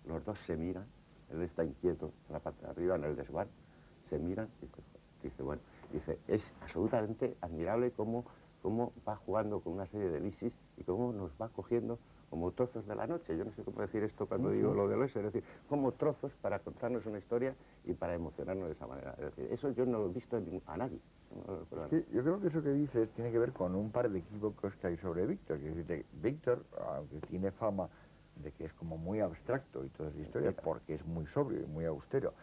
S3: los dos se miran, él está inquieto en la parte de arriba, en el desván, se miran y dice, es absolutamente admirable cómo va jugando con una serie de elisis y cómo nos va cogiendo como trozos de la noche. Yo no sé cómo decir esto cuando digo lo de eso, es decir, como trozos para contarnos una historia y para emocionarnos de esa manera. Es decir, eso yo no lo he visto a nadie.
S2: Sí, yo creo que eso que dices tiene que ver con un par de equívocos que hay sobre Víctor. Que es decir, Víctor, aunque tiene fama de que es como muy abstracto y toda esa historia, porque es muy sobrio y muy austero,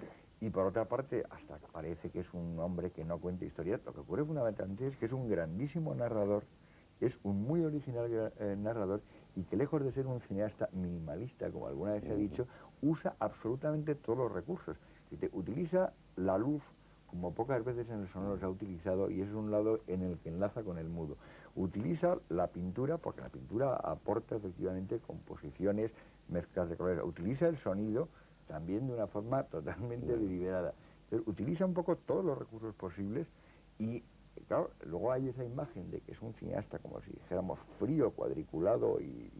S2: y por otra parte, hasta parece que es un hombre que no cuenta historias, lo que ocurre fundamentalmente es que es un grandísimo narrador, es un muy original narrador, y que lejos de ser un cineasta minimalista, como alguna vez se ha dicho, usa absolutamente todos los recursos. Utiliza la luz como pocas veces en el sonoro se ha utilizado, y es un lado en el que enlaza con el mudo. Utiliza la pintura, porque la pintura aporta efectivamente composiciones, mezclas de colores. Utiliza el sonido también de una forma totalmente deliberada. Entonces, utiliza un poco todos los recursos posibles y, claro, luego hay esa imagen de que es un cineasta, como si dijéramos, frío, cuadriculado y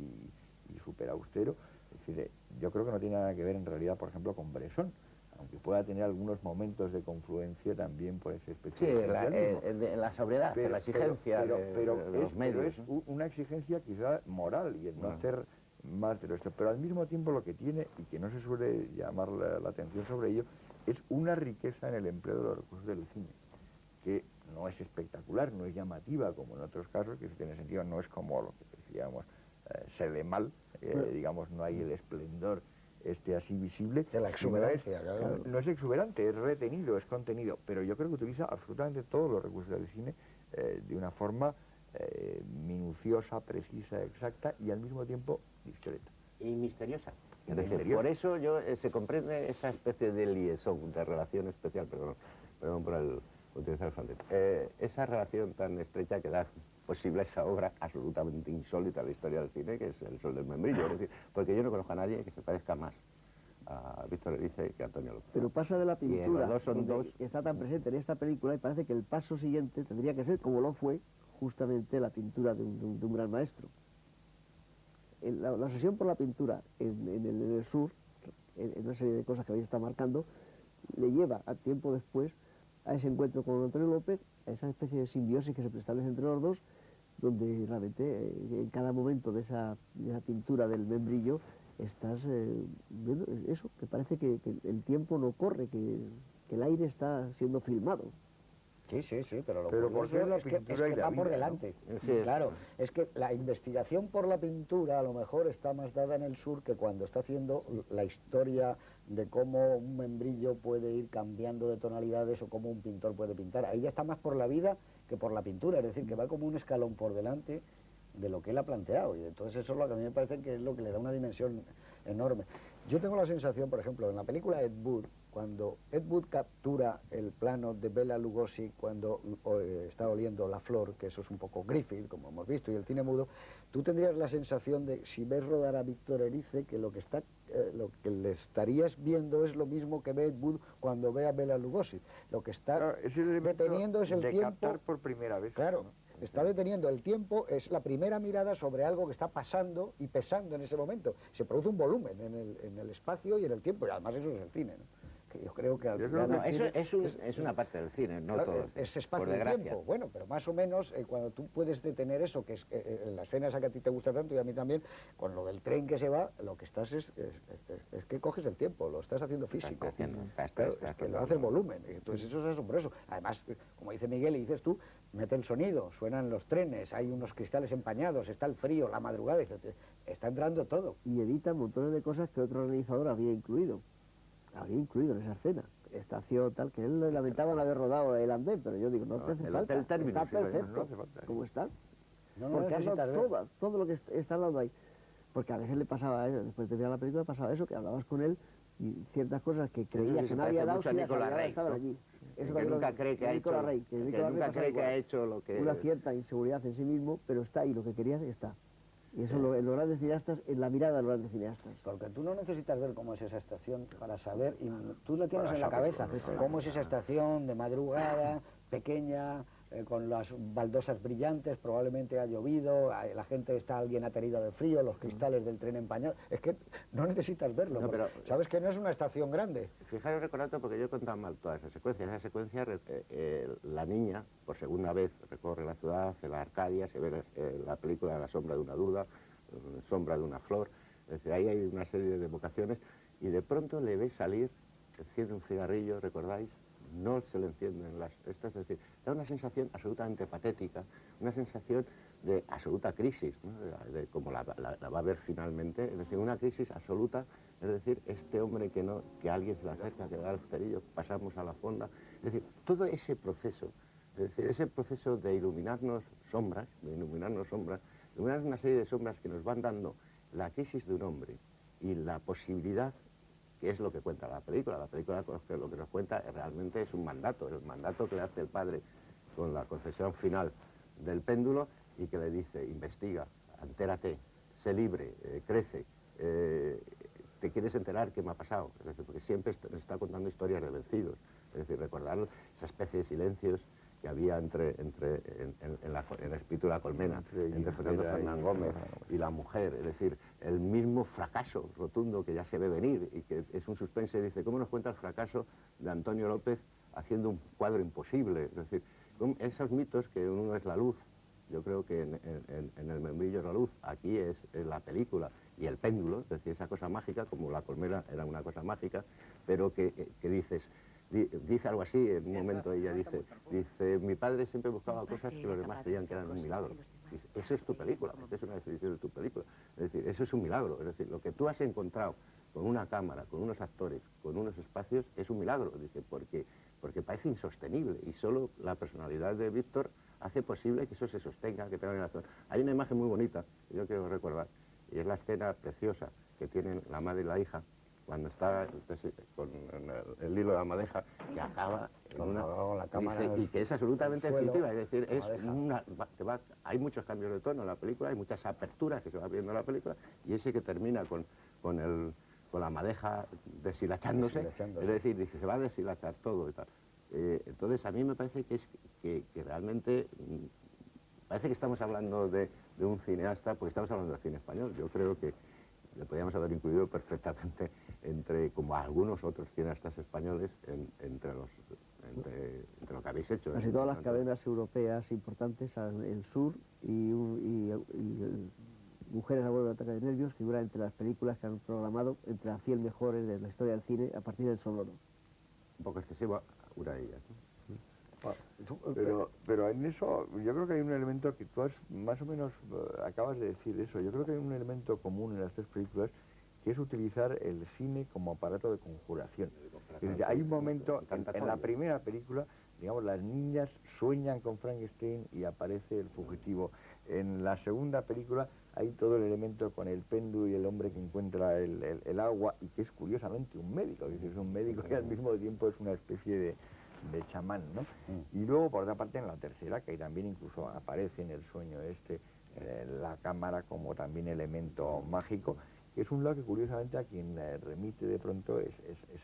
S2: súper austero. Es decir, yo creo que no tiene nada que ver en realidad, por ejemplo, con Bresson, aunque pueda tener algunos momentos de confluencia también por esa especie
S3: Sí,
S2: de
S3: la sobriedad, la exigencia de los medios.
S2: Pero es una exigencia quizá moral y el no hacer más de esto. Pero al mismo tiempo lo que tiene, y que no se suele llamar la atención sobre ello, es una riqueza en el empleo de los recursos del cine, que no es espectacular, no es llamativa como en otros casos, que en ese sentido no es como lo que decíamos, se lee mal, digamos, no hay el esplendor así visible.
S1: De la exuberancia, claro.
S2: No es exuberante, es retenido, es contenido, pero yo creo que utiliza absolutamente todos los recursos del cine de una forma minuciosa, precisa, exacta y al mismo tiempo discreta.
S3: Y misteriosa. Es decir, por eso se comprende esa especie de liaison, de relación especial, perdón por utilizar el francés, esa relación tan estrecha que da posible esa obra absolutamente insólita en la historia del cine, que es El sol del membrillo. Es decir, porque yo no conozco a nadie que se parezca más a Víctor Erice que a Antonio López.
S4: Pero pasa de la pintura,
S3: los dos son dos.
S4: que está tan presente en esta película, y parece que el paso siguiente tendría que ser, como lo fue, justamente la pintura de un gran maestro. La obsesión por la pintura en el sur, en una serie de cosas que habéis estado marcando, le lleva a tiempo después a ese encuentro con Antonio López, a esa especie de simbiosis que se establece entre los dos, donde realmente en cada momento de esa pintura del membrillo estás viendo eso, que parece que el tiempo no corre, que el aire está siendo filmado.
S1: Sí, pero lo
S2: porque
S1: curioso es que va por delante.
S2: ¿no?
S1: Sí, claro, es que la investigación por la pintura a lo mejor está más dada en el sur que cuando está haciendo la historia de cómo un membrillo puede ir cambiando de tonalidades o cómo un pintor puede pintar. Ahí ya está más por la vida que por la pintura, es decir, que va como un escalón por delante de lo que él ha planteado, y entonces eso es lo que a mí me parece que es lo que le da una dimensión enorme. Yo tengo la sensación, por ejemplo, en la película Ed Wood, cuando Ed Wood captura el plano de Bela Lugosi cuando está oliendo la flor, que eso es un poco Griffith, como hemos visto, y el cine mudo, tú tendrías la sensación de, si ves rodar a Víctor Erice, que lo que le estarías viendo es lo mismo que ve Ed Wood cuando ve a Bela Lugosi. Lo que está deteniendo es el tiempo.
S2: Captar por primera vez.
S1: Claro. Está deteniendo el tiempo, es la primera mirada sobre algo que está pasando y pesando en ese momento. Se produce un volumen en el espacio y en el tiempo, y además eso es el cine, ¿no? Que yo creo que al final
S3: eso es una parte del cine, no
S1: claro,
S3: todo.
S1: Es espacio y tiempo, bueno, pero más o menos cuando tú puedes detener eso, que es en la escena esa que a ti te gusta tanto y a mí también, con lo del tren que se va, lo que estás es que coges el tiempo, lo estás haciendo físico. Claro, es que lo hace el volumen, entonces eso es asombroso. Además, como dice Miguel y dices tú, mete el sonido, suenan los trenes, hay unos cristales empañados, está el frío, la madrugada, está entrando todo.
S4: Y edita montones de cosas que otro realizador había incluido en esa escena. Estación tal, que él lamentaba no haber rodado el andén, pero yo digo, no te hace falta, está perfecto, ¿cómo está? Porque has dado todo lo que está hablando ahí. Porque a veces le pasaba eso, después de ver la película pasaba eso, que hablabas con él y ciertas cosas que creía que no había dado, si las estaban allí.
S3: Eso que nunca cree que ha hecho lo que...
S4: Una cierta inseguridad en sí mismo, pero está ahí, lo que quería está. Y eso en los grandes cineastas, en la mirada de los grandes cineastas.
S1: Porque tú no necesitas ver cómo es esa estación para saber, y tú lo tienes en la cabeza, cómo es esa estación de madrugada, pequeña, con las baldosas brillantes, probablemente ha llovido, la gente alguien ha tenido de frío, los cristales del tren empañados. Es que no necesitas verlo, pero sabes que no es una estación grande.
S3: Fijaros, recordando, porque yo he contado mal toda esa secuencia. En esa secuencia la niña, por segunda vez, recorre la ciudad, en la Arcadia, se ve la película La sombra de una duda, Sombra de una flor. Es decir, ahí hay una serie de vocaciones y de pronto le ve salir, enciende un cigarrillo, ¿recordáis? No se le encienden las estas, es decir, da una sensación absolutamente patética, una sensación de absoluta crisis, ¿no? de como la va a ver finalmente, es decir, una crisis absoluta, es decir, este hombre que alguien se le acerca, que da el cerillo, pasamos a la fonda, es decir, todo ese proceso, es decir, ese proceso de iluminarnos sombras, iluminar una serie de sombras que nos van dando la crisis de un hombre y la posibilidad, que es lo que cuenta la película lo que nos cuenta realmente es un mandato, el mandato que le hace el padre con la confesión final del péndulo y que le dice, investiga, entérate, sé libre, crece, te quieres enterar qué me ha pasado, es decir, porque siempre está contando historias de vencidos, es decir, recordar esa especie de silencios que había en el espíritu de la colmena, entre Fernando Fernán Gómez y la mujer, es decir, el mismo fracaso rotundo que ya se ve venir y que es un suspense. Dice, ¿cómo nos cuenta el fracaso de Antonio López haciendo un cuadro imposible? Es decir, esos mitos, que uno es la luz, yo creo que en el membrillo es la luz, aquí es la película y el péndulo, es decir, esa cosa mágica, como la colmena era una cosa mágica, pero que dices, dice algo así, en un momento ella dice, mi padre siempre buscaba cosas que los demás creían que eran un milagro. Dice, eso es tu película, esa es una definición de tu película. Es decir, eso es un milagro, es decir, lo que tú has encontrado con una cámara, con unos actores, con unos espacios, es un milagro, dice, porque parece insostenible y solo la personalidad de Víctor hace posible que eso se sostenga, que tenga relación. Hay una imagen muy bonita que yo quiero recordar, y es la escena preciosa que tienen la madre y la hija cuando está con el hilo de la madeja, que acaba con
S1: la cámara
S3: y que es absolutamente definitiva, es decir, hay muchos cambios de tono en la película, hay muchas aperturas que se va viendo en la película, y ese que termina con la madeja deshilachándose, es decir, dice, se va a deshilachar todo y tal. Entonces, a mí me parece que realmente, parece que estamos hablando de un cineasta, porque estamos hablando de cine español. Yo creo que le podríamos haber incluido perfectamente como algunos otros cineastas españoles, entre lo que habéis hecho.
S4: Casi todas las cadenas europeas importantes, el sur y Mujeres a vuelo de ataque de nervios, figura entre las películas que han programado entre las 100 mejores de la historia del cine a partir del sonoro.
S3: Un poco excesivo, una de ellas,
S2: ¿no? Pero en eso yo creo que hay un elemento que tú más o menos acabas de decir eso. Yo creo que hay un elemento común en las tres películas, que es utilizar el cine como aparato de conjuración. Es decir, hay un momento en la primera película, digamos, las niñas sueñan con Frankenstein y aparece el fugitivo. En la segunda película hay todo el elemento con el péndulo y el hombre que encuentra el agua, y que es curiosamente un médico. Es decir, es un médico que al mismo tiempo es una especie de chamán, ¿no? Y luego, por otra parte, en la tercera, que ahí también incluso aparece en el sueño la cámara como también elemento mágico, que es un lado que curiosamente a quien remite de pronto es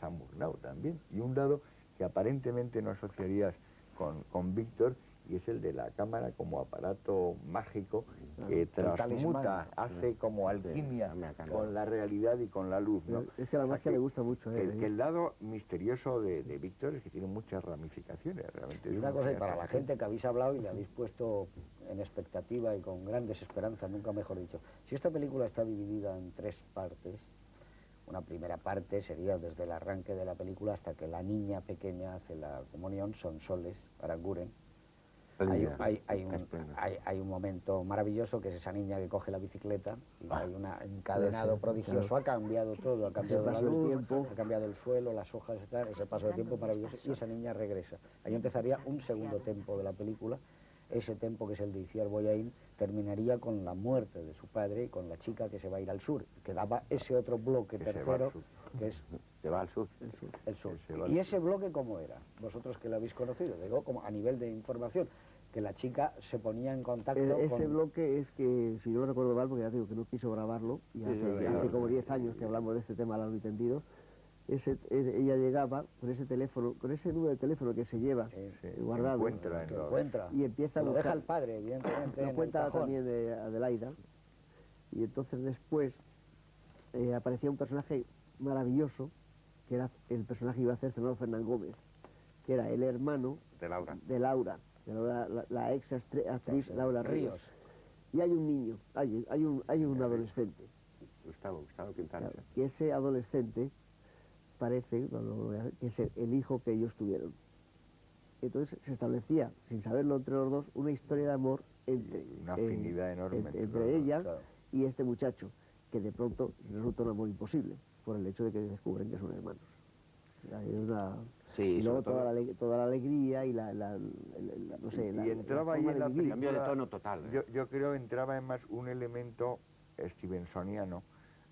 S2: a Murnau también, y un lado que aparentemente no asociarías con Víctor, y es el de la cámara como aparato mágico que transmuta, hace como alquimia con la realidad y con la luz, ¿no?
S4: Es que a la magia le gusta mucho.
S2: Que el lado misterioso de Víctor es que tiene muchas ramificaciones, realmente.
S1: Y una cosa, y para la gente que habéis hablado y le habéis puesto en expectativa y con grandes esperanzas, nunca mejor dicho, si esta película está dividida en tres partes, una primera parte sería desde el arranque de la película hasta que la niña pequeña hace la comunión, Sonsoles Aranguren. Hay un momento maravilloso, que es esa niña que coge la bicicleta y hay un encadenado prodigioso. Ha cambiado todo, ha cambiado la luz, ha cambiado el suelo, las hojas, ese paso de tiempo maravilloso, y esa niña regresa. Ahí empezaría un segundo tempo de la película. Ese tempo, que es el de Iciar Bollaín, terminaría con la muerte de su padre y con la chica que se va a ir al sur. Quedaba ese otro bloque tercero, que es...
S3: Se va al sur.
S1: El sur. ¿Y ese bloque cómo era? Vosotros que lo habéis conocido, digo, como a nivel de información, que la chica se ponía en contacto
S4: ese bloque es que, si no recuerdo mal, porque ya digo que no quiso grabarlo, y hace como 10 años que hablamos de este tema largo y tendido, ella llegaba con ese teléfono, con ese número de teléfono que se lleva guardado,
S1: encuentra,
S4: y empieza a
S1: lo
S4: buscar.
S1: deja el padre, evidentemente.
S4: Lo cuenta también de Adelaida, y entonces después aparecía un personaje maravilloso, que era el personaje que iba a hacer Fernando Fernán Gómez, que era el hermano de Laura, la ex actriz Laura Ríos. Y hay un niño, hay un adolescente.
S3: Gustavo Quintana.
S4: Claro, que ese adolescente parece que es el hijo que ellos tuvieron. Entonces se establecía, sin saberlo entre los dos, una historia de amor
S2: una afinidad enorme
S4: entre ella y este muchacho, que de pronto resulta un amor imposible, por el hecho de que descubren que son hermanos. Y luego toda la alegría y no sé,
S2: y entraba ahí en la película,
S3: cambio de tono total.
S2: Yo creo que entraba además un elemento stevensoniano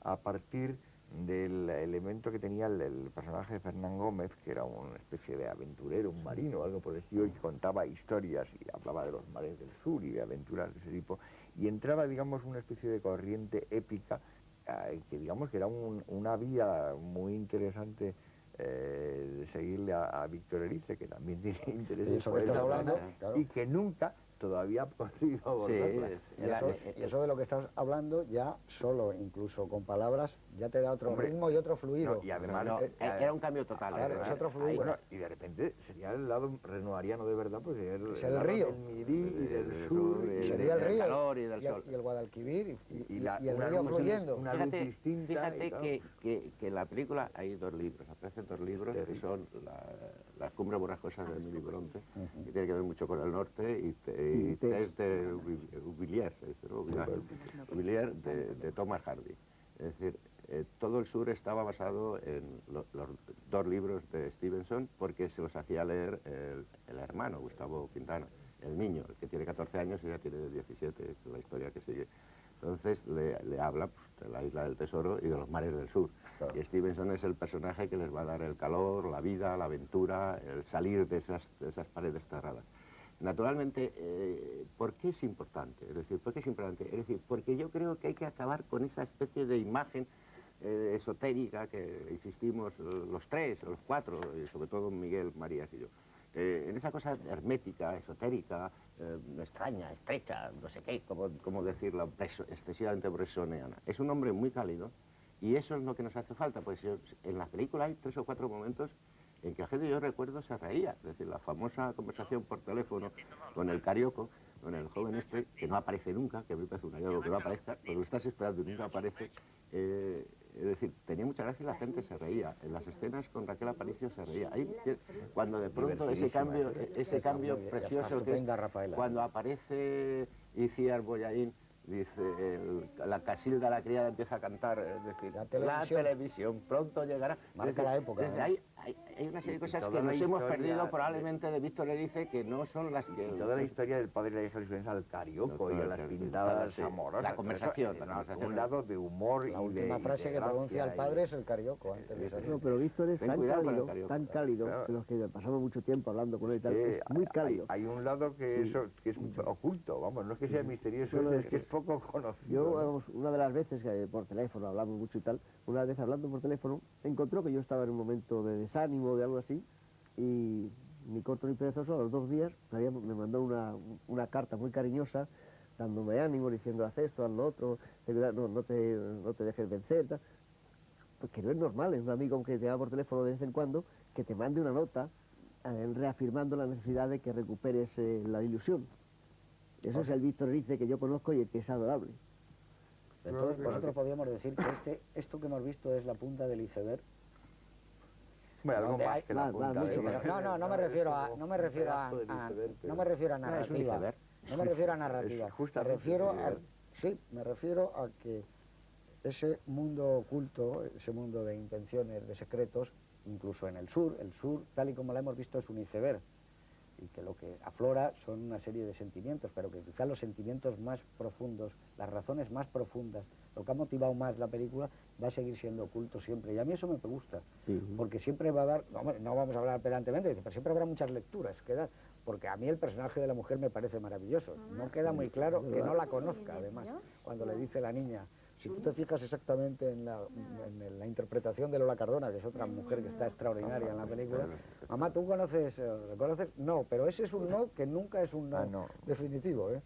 S2: a partir del elemento que tenía el personaje de Fernán Gómez, que era una especie de aventurero, un marino, algo por el estilo, y que contaba historias y hablaba de los mares del sur y de aventuras de ese tipo, y entraba, digamos, una especie de corriente épica, que digamos que era una vía muy interesante de seguirle a Víctor Erice, que también tiene intereses
S1: Eso
S2: por
S1: que estás
S2: esa
S1: hablando,
S2: zona,
S1: claro.
S2: y que nunca todavía ha conseguido abordarla.
S1: Y eso de lo que estás hablando ya solo, incluso con palabras, ya te da otro
S2: Hombre,
S1: ritmo y otro fluido.
S2: no, y además
S3: era un cambio total.
S1: Claro, es otro fluido.
S2: Bueno, y de repente sería el lado renoiriano de verdad, pues sería el
S1: el
S2: lado
S1: río.
S2: del Midi y del sur,
S1: Y sería el
S3: del
S1: río
S3: calor y del sol.
S1: y el Guadalquivir y el
S2: una
S1: río
S2: luz-
S1: fluyendo.
S2: una luz distinta.
S3: Fíjate
S2: y tal.
S3: que en la película hay 2 libros, aparecen 2 libros que son Las cumbres borrascosas de Emily Bronte, que tiene que ver mucho con el norte, y Test de Ubilier, se dice, ¿no? Ubilier de Thomas Hardy. Es decir, todo el sur estaba basado en los 2 libros de Stevenson, porque se los hacía leer el hermano, Gustavo Quintana, el niño, el que tiene 14 años y ya tiene 17, es la historia que sigue. Entonces le habla pues, de la isla del tesoro y de los mares del sur.
S1: Claro.
S3: Y Stevenson es el personaje que les va a dar el calor, la vida, la aventura, el salir de esas paredes cerradas. Naturalmente, ¿por qué es importante? Es decir, ¿por qué es importante? Es decir, porque yo creo que hay que acabar con esa especie de imagen esotérica que insistimos los 3, los 4, y sobre todo Miguel, Marías y yo. En esa cosa hermética, esotérica, extraña, estrecha, no sé qué, como decirla, excesivamente bresoniana. Es un hombre muy cálido y eso es lo que nos hace falta, pues en la película hay 3 o 4 momentos en que la gente, yo recuerdo, se reía. Es decir, la famosa conversación por teléfono con el Carioco, con el joven este, que no aparece nunca, que a mí me parece un hallazgo que no aparezca, pero lo estás esperando y nunca aparece. Es decir, tenía mucha gracia y la gente se reía. En las escenas con Raquel Aparicio se reía. Ahí, cuando de pronto ese cambio precioso que es cuando aparece Iciar Boyaín, dice, la Casilda, la criada, empieza a cantar, es decir, la televisión pronto llegará.
S1: Marca
S3: Desde,
S1: la época,
S3: desde
S1: ¿no?
S3: hay una serie de cosas
S2: toda
S3: que
S2: la
S3: nos hemos
S2: historia
S3: perdido probablemente de Víctor Erice, que no son las que...
S2: Toda la historia del padre y la hija Luis al Carioco y a las pintadas amorosas.
S3: La conversación,
S2: Un lado de humor
S1: La
S2: y
S1: última
S2: de
S1: frase que pronuncia el padre es el Carioco antes de salir.
S4: No, pero Víctor es
S3: Ten
S4: tan
S3: cuidado con el
S4: cálido,
S3: Carioco.
S4: tan cálido,
S2: Claro.
S4: que los que pasamos mucho tiempo hablando con él y tal, es muy cálido.
S2: Hay un lado que,
S4: Sí.
S2: que es oculto, vamos, no es que sea misterioso,
S4: Solo
S2: es que es poco conocido.
S4: Yo,
S2: ¿no?
S4: vamos, una de las veces que por teléfono hablamos mucho y tal, una vez hablando por teléfono, encontró que yo estaba en un momento de desánimo, de algo así, y ni corto ni perezoso, a los 2 días me mandó una carta muy cariñosa, dándome ánimo, diciendo, haz esto, haz lo otro, no te dejes vencer, tal. Porque no es normal, es un amigo que te llama por teléfono de vez en cuando, que te mande una nota reafirmando la necesidad de que recuperes la ilusión. Eso es el Víctor Erice que yo conozco y el que es adorable.
S1: Entonces, nosotros podríamos decir que esto que hemos visto es la punta del iceberg.
S2: Bueno, algo
S1: donde
S2: más
S1: hay-
S2: que la
S4: más,
S2: punta
S4: mucho
S2: de-
S4: más.
S1: No me refiero a
S2: un pedazo del iceberg, pero-
S1: no me refiero a
S3: No, es un
S1: narrativa.
S3: iceberg.
S1: No me refiero a narrativa.
S2: Es
S1: Me
S2: justamente
S1: refiero
S2: un
S1: a
S2: iceberg.
S1: sí, me refiero a que ese mundo oculto, ese mundo de intenciones, de secretos, incluso en el sur, tal y como lo hemos visto, es un iceberg. Y que lo que aflora son una serie de sentimientos, pero que quizás los sentimientos más profundos, las razones más profundas, lo que ha motivado más la película, va a seguir siendo oculto siempre. Y a mí eso me gusta, porque siempre va a dar, no vamos a hablar pedantemente, pero siempre habrá muchas lecturas que dar, porque a mí el personaje de la mujer me parece maravilloso. No queda muy claro que no la conozca, además, cuando le dice la niña. Si tú te fijas exactamente en la interpretación de Lola Cardona, que es otra mujer que está extraordinaria en la película, mamá, ¿tú conoces, ¿lo conoces? No, pero ese es un no que nunca es un no,
S2: no.
S1: definitivo, ¿eh?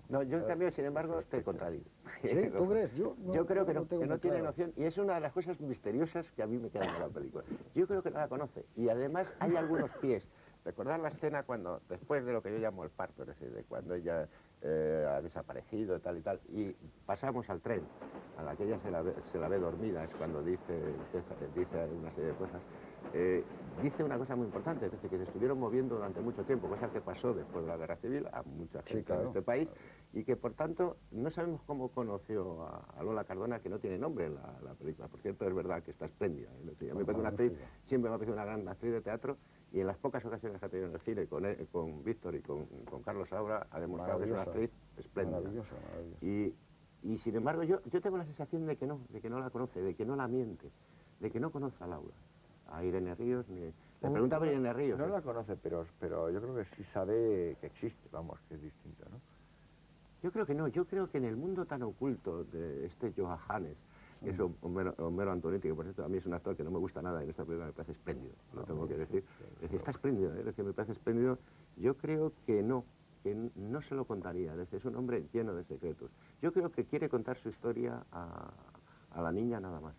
S3: No, yo en cambio, sin embargo, te contradigo.
S1: ¿Sí? ¿Tú crees? Yo
S3: Creo que no,
S1: tengo
S3: que no
S1: muy
S3: tiene
S1: claro.
S3: noción, y es una de las cosas misteriosas que a mí me quedan de la película. Yo creo que no la conoce, y además hay algunos pies. Recordar la escena cuando, después de lo que yo llamo el parto, es decir, de cuando ella ha desaparecido y tal, y pasamos al tren, a la que ella se la ve dormida, es cuando dice una serie de cosas. Dice una cosa muy importante, es decir, que se estuvieron moviendo durante mucho tiempo, cosa que pasó después de la Guerra Civil a mucha gente
S1: claro.
S3: en este país, y que por tanto no sabemos cómo conoció a Lola Cardona, que no tiene nombre en la película. Por cierto, es verdad que está espléndida. Es decir, a mí me parece una actriz, siempre me ha parecido una gran actriz de teatro, y en las pocas ocasiones que ha tenido en el cine con Víctor y con Carlos Saura ha demostrado que es una actriz espléndida.
S1: Maravilloso, maravilloso.
S3: Y sin embargo yo tengo la sensación de que no la conoce, de que no la miente, de que no conoce a Laura, a Irene Ríos, ni... Le pregunta por Irene Ríos.
S2: No la conoce, pero yo creo que sí sabe que existe, vamos, que es distinto, ¿no?
S3: Yo creo que no, yo creo que en el mundo tan oculto de este Johannes, que es Homero Antonetti, que por cierto a mí es un actor que no me gusta nada, en esta película me parece espléndido, lo tengo que decir. Es decir, está espléndido, es decir, me parece espléndido. Yo creo que no se lo contaría, es decir, es un hombre lleno de secretos. Yo creo que quiere contar su historia a la niña nada más.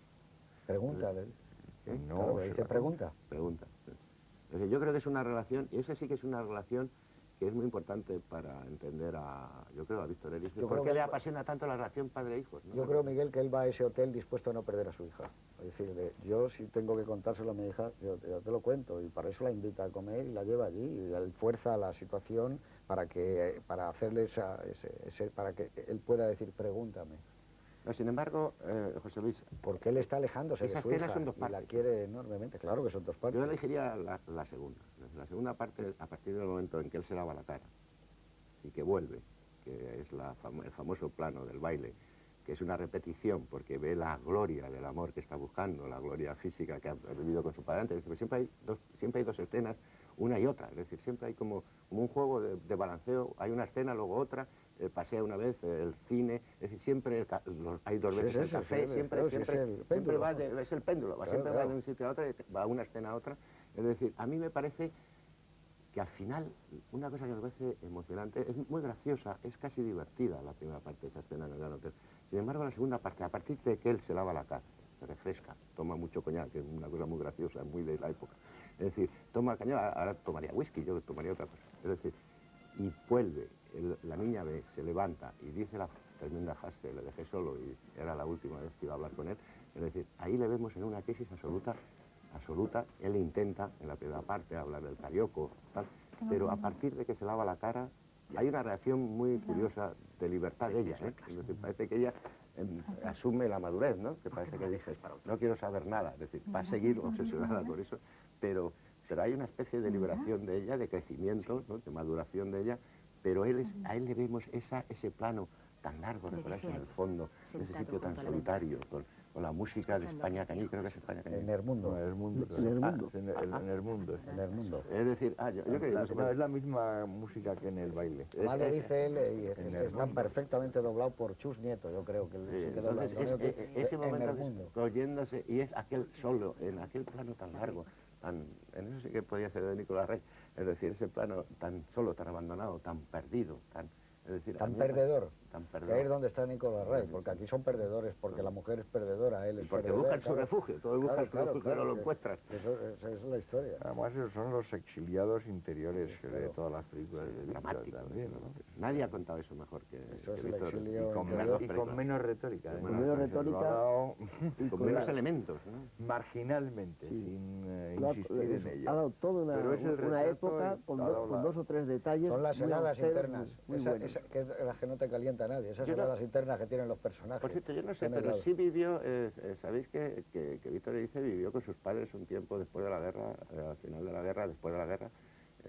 S1: Pregúntale.
S3: ¿Eh?
S1: No, claro, dice pregunta.
S3: Pregunta. Es decir, yo creo que es una relación, y esa sí que es una relación que es muy importante para entender yo creo, a Víctor Erice. ¿Por qué le apasiona tanto la relación padre-hijos? ¿No?
S1: Yo creo, Miguel, que él va a ese hotel dispuesto a no perder a su hija. Es decir, yo si tengo que contárselo a mi hija, yo te lo cuento, y para eso la invita a comer y la lleva allí, y él fuerza la situación para hacerle para que él pueda decir, pregúntame.
S3: No, sin embargo, José Luis...
S1: Porque él está alejándose de su hija
S3: son dos partes.
S1: Y la quiere enormemente. Claro que son dos partes.
S3: Yo elegiría la segunda. La segunda parte, a partir del momento en que él se lava la cara y que vuelve, que es el famoso plano del baile, que es una repetición porque ve la gloria del amor que está buscando, la gloria física que ha vivido con su padre antes. Pero siempre hay dos escenas, una y otra. Es decir, siempre hay como un juego de balanceo. Hay una escena, luego otra. Pasea una vez, el cine, es decir, siempre hay dos veces el café, siempre va es el péndulo, siempre va de un sitio a otro, va de una escena a otra. Es decir, a mí me parece que al final, una cosa que me parece emocionante, es muy graciosa, es casi divertida la primera parte de esa escena en el Gran Hotel. Sin embargo, la segunda parte, a partir de que él se lava la cara, se refresca, toma mucho coñac, que es una cosa muy graciosa, muy de la época. Es decir, toma coñac, ahora tomaría whisky, yo tomaría otra cosa. Es decir, y vuelve, la niña ve, se levanta y dice la tremenda frase, le dejé solo y era la última vez que iba a hablar con él. Es decir, ahí le vemos en una crisis absoluta. Él intenta, en la primera parte, hablar del carioco, tal, pero a partir de que se lava la cara, hay una reacción muy curiosa de libertad de ella, ¿eh? Es decir, parece que ella asume la madurez, ¿no? Que parece que dice, no quiero saber nada, es decir, va a seguir obsesionada por eso, pero hay una especie de liberación de ella, de crecimiento, ¿no? De maduración de ella, pero a él le vemos ese plano tan largo, ¿recordáis? En el fondo, ese sitio tan solitario, con la música de España Cañí, creo que es España Cañí.
S1: En el mundo.
S2: En el mundo.
S4: En el mundo.
S2: En el mundo.
S1: En el mundo.
S3: Es decir, yo creo que
S2: no, es la misma música que en el baile.
S1: Además lo dice él, y está perfectamente doblado por Chus Nieto, yo creo que
S3: sí,
S1: que dobla
S3: ese momento
S1: en el mundo.
S3: oyéndose, y es aquel solo, en aquel plano tan largo, en eso sí que podía ser de Nicolás Rey, es decir, ese plano tan solo, tan abandonado, tan perdido, es decir,
S1: tan perdedor.
S3: Tan
S1: Que ahí es donde está Nicolás Rey, porque aquí son perdedores, porque la mujer es perdedora, él es
S3: porque
S1: perdedor.
S3: buscan su refugio, todos buscan su refugio, no lo encuentran.
S1: Esa es la historia.
S2: Además, esos son los exiliados interiores de todas las películas de
S3: Dramático
S2: también, ¿no?
S3: Nadie ha contado eso mejor que
S1: Eso es el
S3: Víctor.
S1: exilio
S2: Y con menos retórica.
S3: Con
S2: además.
S4: menos retórica
S3: y con menos elementos, ¿no?
S2: Marginalmente, sin insistir en
S4: Ha
S2: ella.
S4: dado toda
S2: Pero es el
S4: una
S2: retrato
S4: época con dos o tres detalles.
S1: Son las
S4: muy
S1: heladas
S4: austeros,
S1: internas,
S4: muy buenos.
S1: que es las que no te calienta a nadie, esas
S3: Yo no-
S1: heladas internas que tienen los personajes.
S3: Por cierto, yo no sé,
S1: Son
S3: pero
S1: helados.
S3: sí vivió, sabéis que Víctor Erice vivió con sus padres un tiempo después de la guerra, al final de la guerra, después de la guerra,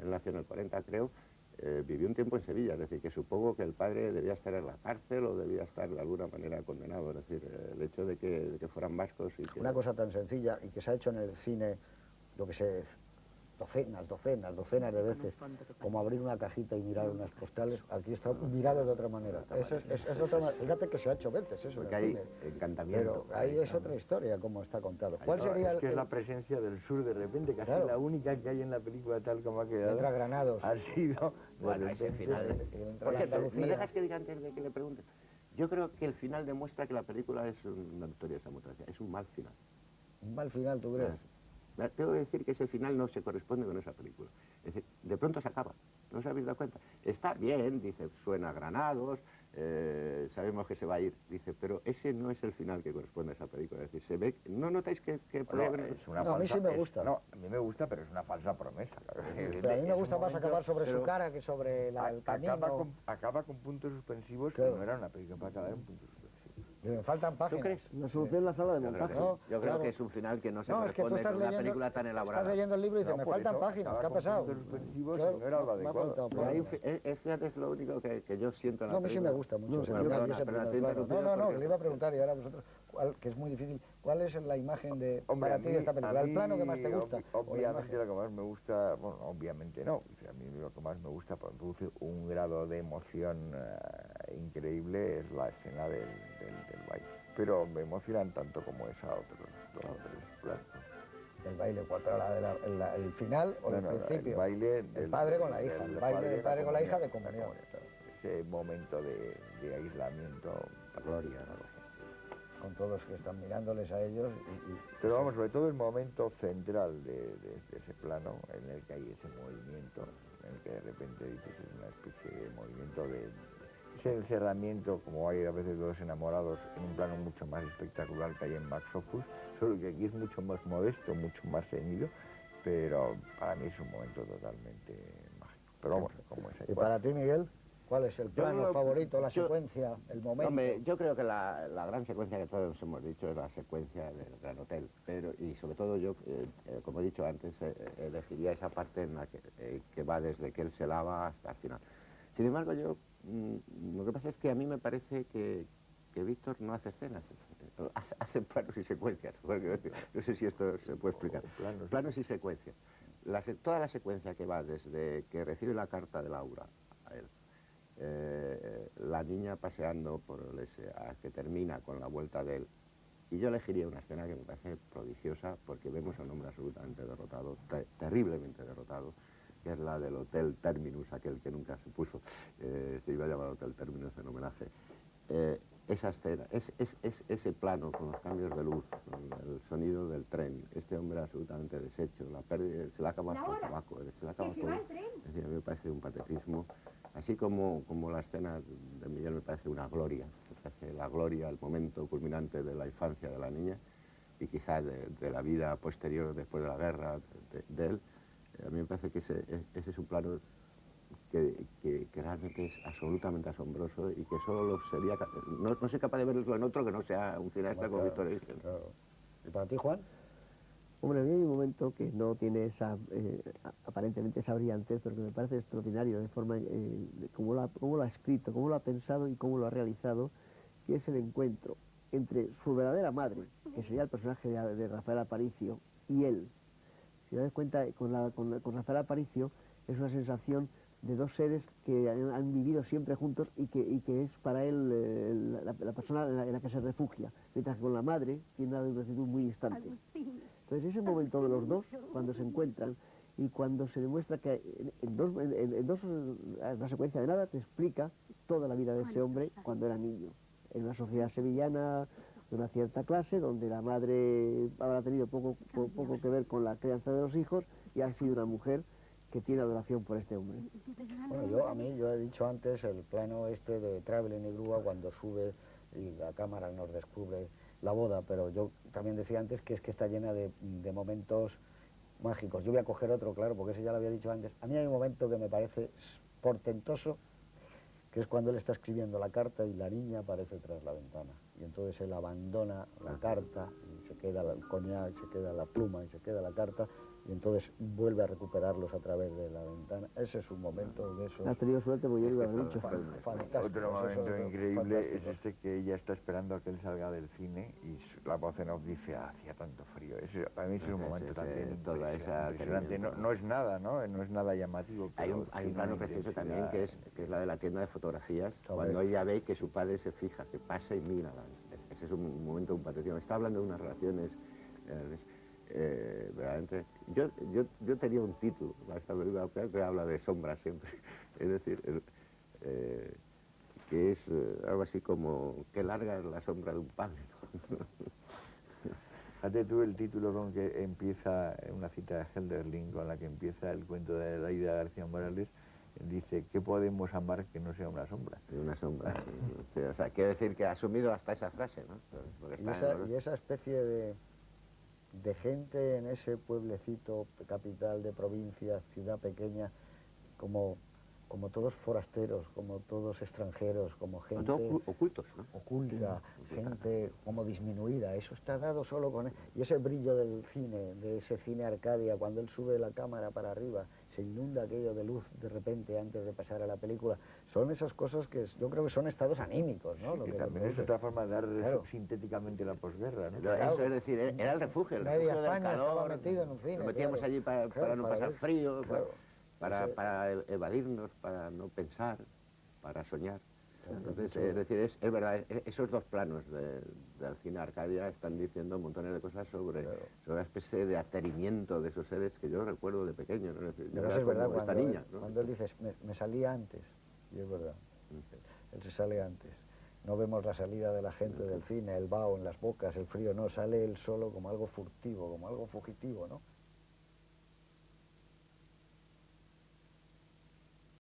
S3: él nació en el 40 creo, vivió un tiempo en Sevilla, es decir, que supongo que el padre debía estar en la cárcel o debía estar de alguna manera condenado, es decir, el hecho de que fueran vascos y que...
S1: Una cosa tan sencilla y que se ha hecho en el cine, lo que sé, docenas de veces, como abrir una cajita y mirar unas postales, aquí está mirado de otra manera. Es otra manera. Fíjate que se ha hecho veces eso
S3: Porque
S1: en el
S3: hay
S1: cine.
S3: encantamiento.
S1: Pero ahí es otra historia, como está contado. ¿Cuál
S2: No,
S1: sería
S2: es que es
S1: el
S2: la presencia del sur de repente, casi
S1: Claro.
S2: la única que hay en la película tal como ha
S1: entra
S2: quedado.
S1: Granados?
S2: Ha sido, de
S3: Bueno, ese
S2: repente,
S3: final...
S1: entra
S3: Por
S1: la
S3: cierto,
S1: Andalucía.
S3: ¿me dejas que diga antes de que le preguntes? Yo creo que el final demuestra que la película es una victoria de esa democracia, es un mal final.
S1: Un mal final, ¿tú crees?
S3: Tengo que decir que ese final no se corresponde con esa película. Es decir, de pronto se acaba, ¿no os habéis dado cuenta? Está bien, dice, suena a Granados, sabemos que se va a ir, dice, pero ese no es el final que corresponde a esa película. Es decir, se ve, ¿no notáis que
S2: bueno, es una
S1: No, a mí
S2: falsa-
S1: sí me
S2: es-
S1: gusta.
S2: no, a mí me gusta, pero es una falsa promesa. Claro.
S1: Pero a mí me
S2: Es
S1: gusta
S2: un
S1: más
S2: momento-
S1: acabar sobre su
S2: pero
S1: cara que sobre el camino.
S2: acaba con puntos suspensivos
S1: Claro.
S2: que no era una película para acabar en puntos suspensivos.
S1: Me faltan páginas.
S3: ¿Tú crees?
S4: Una solución en la sala de
S3: Yo creo
S4: montaje.
S3: que,
S1: No,
S3: yo creo
S1: claro.
S3: que es un final que no se
S1: No, es que tú
S3: corresponde
S1: estás
S3: con una
S1: leyendo,
S3: película tan elaborada.
S1: estás leyendo el libro y dices,
S2: No,
S1: me
S2: por
S1: faltan
S2: eso,
S1: páginas,
S2: acaba
S1: ¿qué ha
S2: con
S1: pasado?
S2: puntos suspensivos
S1: Claro,
S2: y no era lo
S1: me ha
S2: adecuado.
S1: faltado
S3: Pero hay
S1: páginas.
S3: fíjate, es lo único que yo siento en la
S1: No, a mí sí
S3: película.
S1: me gusta mucho
S4: No,
S1: ese
S3: bueno,
S1: final y
S3: perdona,
S1: ese
S3: perdona,
S1: primer
S3: te he
S1: plano.
S3: interrumpido
S1: No,
S3: porque-
S1: que le iba a preguntar y ahora vosotros, que es muy difícil, ¿cuál es la imagen de
S2: Hombre,
S1: para ti de esta película? ¿El plano que más te gusta? o la
S2: Obviamente
S1: imagen?
S2: lo que más me gusta, bueno, obviamente no, a mí lo que más me gusta, produce un grado de emoción increíble, es la escena del baile. pero me emocionan tanto como esa otros dos o tres planos.
S1: El baile, ¿cuál era el final o el principio?
S2: El baile
S1: el padre con la hija, el baile del padre con la hija de comunión.
S2: Ese momento de aislamiento,
S3: la gloria, algo así.
S1: Con todos que están mirándoles a ellos.
S2: Pero vamos, sobre todo el momento central de ese plano, en el que hay ese movimiento, en el que de repente dices es una especie de movimiento ese encerramiento, como hay a veces dos enamorados, en un plano mucho más espectacular que hay en Max Opus, solo que aquí es mucho más modesto, mucho más ceñido, pero para mí es un momento totalmente mágico. Pero vamos, como es.
S1: ¿Y para ti, Miguel? ¿Cuál es el plano favorito, la secuencia, el momento?
S3: Hombre, yo creo que la gran secuencia que todos hemos dicho es la secuencia del Gran Hotel, y sobre todo yo, como he dicho antes, elegiría esa parte en la que va desde que él se lava hasta el final. Sin embargo, lo que pasa es que a mí me parece que Víctor no hace escenas, hace planos y secuencias, porque no sé si esto se puede explicar. Planos y secuencias. Toda la secuencia que va desde que recibe la carta de Laura a él, la niña paseando por el a que termina con la vuelta de él. Y yo elegiría una escena que me parece prodigiosa, porque vemos a un hombre absolutamente derrotado, terriblemente derrotado, que es la del Hotel Terminus, aquel que nunca se puso, se iba a llamar Hotel Terminus en homenaje. Esa escena, ese plano con los cambios de luz, con el sonido del tren, este hombre absolutamente deshecho, la pérdida, se la acaba con el tabaco, se la acaba todo. Es decir, a mí me parece un patetismo, así como la escena de Miguel me parece una gloria, me parece la gloria, el momento culminante de la infancia de la niña y quizás de la vida posterior después de la guerra de él. A mí me parece que ese es un plano que realmente es absolutamente asombroso y que solo sería... No soy capaz de verlo en otro que no sea un cineasta como Víctor Erice.
S1: Claro. ¿Y para ti, Juan?
S4: Hombre, a mí hay un momento que no tiene aparentemente esa brillantez, pero que me parece extraordinario de forma cómo lo ha escrito, cómo lo ha pensado y cómo lo ha realizado, que es el encuentro entre su verdadera madre, que sería el personaje de Rafael Aparicio, y él. Si te das cuenta, con Rafael Aparicio es una sensación de dos seres que han vivido siempre juntos y que es para él la persona en la que se refugia, mientras que con la madre tiene una actitud muy distante. Entonces ese momento de los dos, cuando se encuentran y cuando se demuestra que la secuencia de nada te explica toda la vida de ese hombre cuando era niño, en una sociedad sevillana de una cierta clase, donde la madre habrá tenido poco que ver con la crianza de los hijos y ha sido una mujer que tiene adoración por este hombre.
S1: Bueno, yo he dicho antes el plano este de Traveling y Grúa cuando sube y la cámara nos descubre la boda, pero yo también decía antes que es que está llena de momentos mágicos. Yo voy a coger otro, claro, porque ese ya lo había dicho antes. A mí hay un momento que me parece portentoso, que es cuando él está escribiendo la carta y la niña aparece tras la ventana. Y entonces él abandona la carta y se queda el coñac, se queda la pluma y se queda la carta, y entonces vuelve a recuperarlos a través de la ventana. Ese es un momento de esos...
S4: Ha tenido suerte porque yo lo había dicho.
S2: Otro momento increíble es este que ella está esperando a que él salga del cine y la voz en off dice, hacía tanto frío. Para mí es un momento también impresionante. No es nada, ¿no? No es nada llamativo.
S3: Hay un plano precioso también que es la de la tienda de fotografías, cuando ella ve que su padre se fija, que pasa y mira. Ese es un momento, un patrimonio. Está hablando de unas relaciones... verdaderamente, yo tenía un título para esta película que habla de sombras siempre, es decir, que es algo así como que larga es la sombra de un padre, ¿no?
S2: Fíjate tú el título con que empieza una cita de Helderling, con la que empieza el cuento de Aida García Morales, dice, ¿qué podemos amar que no sea una sombra?
S3: Una sombra. Sí, o sea, quiere decir que ha asumido hasta esa frase, ¿no?
S1: Y esa especie de gente en ese pueblecito, capital de provincia, ciudad pequeña, como todos forasteros, como todos extranjeros, como gente...
S3: Todos ocultos, ¿no?
S1: Oculta, gente como disminuida, eso está dado solo con... Y ese brillo del cine, de ese cine Arcadia, cuando él sube la cámara para arriba, se inunda aquello de luz de repente antes de pasar a la película, son esas cosas que yo creo que son estados anímicos, ¿no?
S2: Sí, que también es otra forma de dar sintéticamente la posguerra, ¿no?
S3: Claro. Eso es decir, era el refugio del calor,
S1: metido en un cine,
S3: nos metíamos allí para no pasar frío, para evadirnos, para no pensar, para soñar. Entonces, es decir, es verdad, esos dos planos del cine Arcadia están diciendo montones de cosas sobre una especie de aterimiento de esos seres que yo recuerdo de pequeño, ¿no? Es decir,
S1: Pero eso es verdad,
S3: esta niña, ¿no?
S1: cuando él dice, me salía antes, y es verdad, él se sale antes. No vemos la salida de la gente del cine, el vaho en las bocas, el frío, no, sale él solo como algo furtivo, como algo fugitivo, ¿no?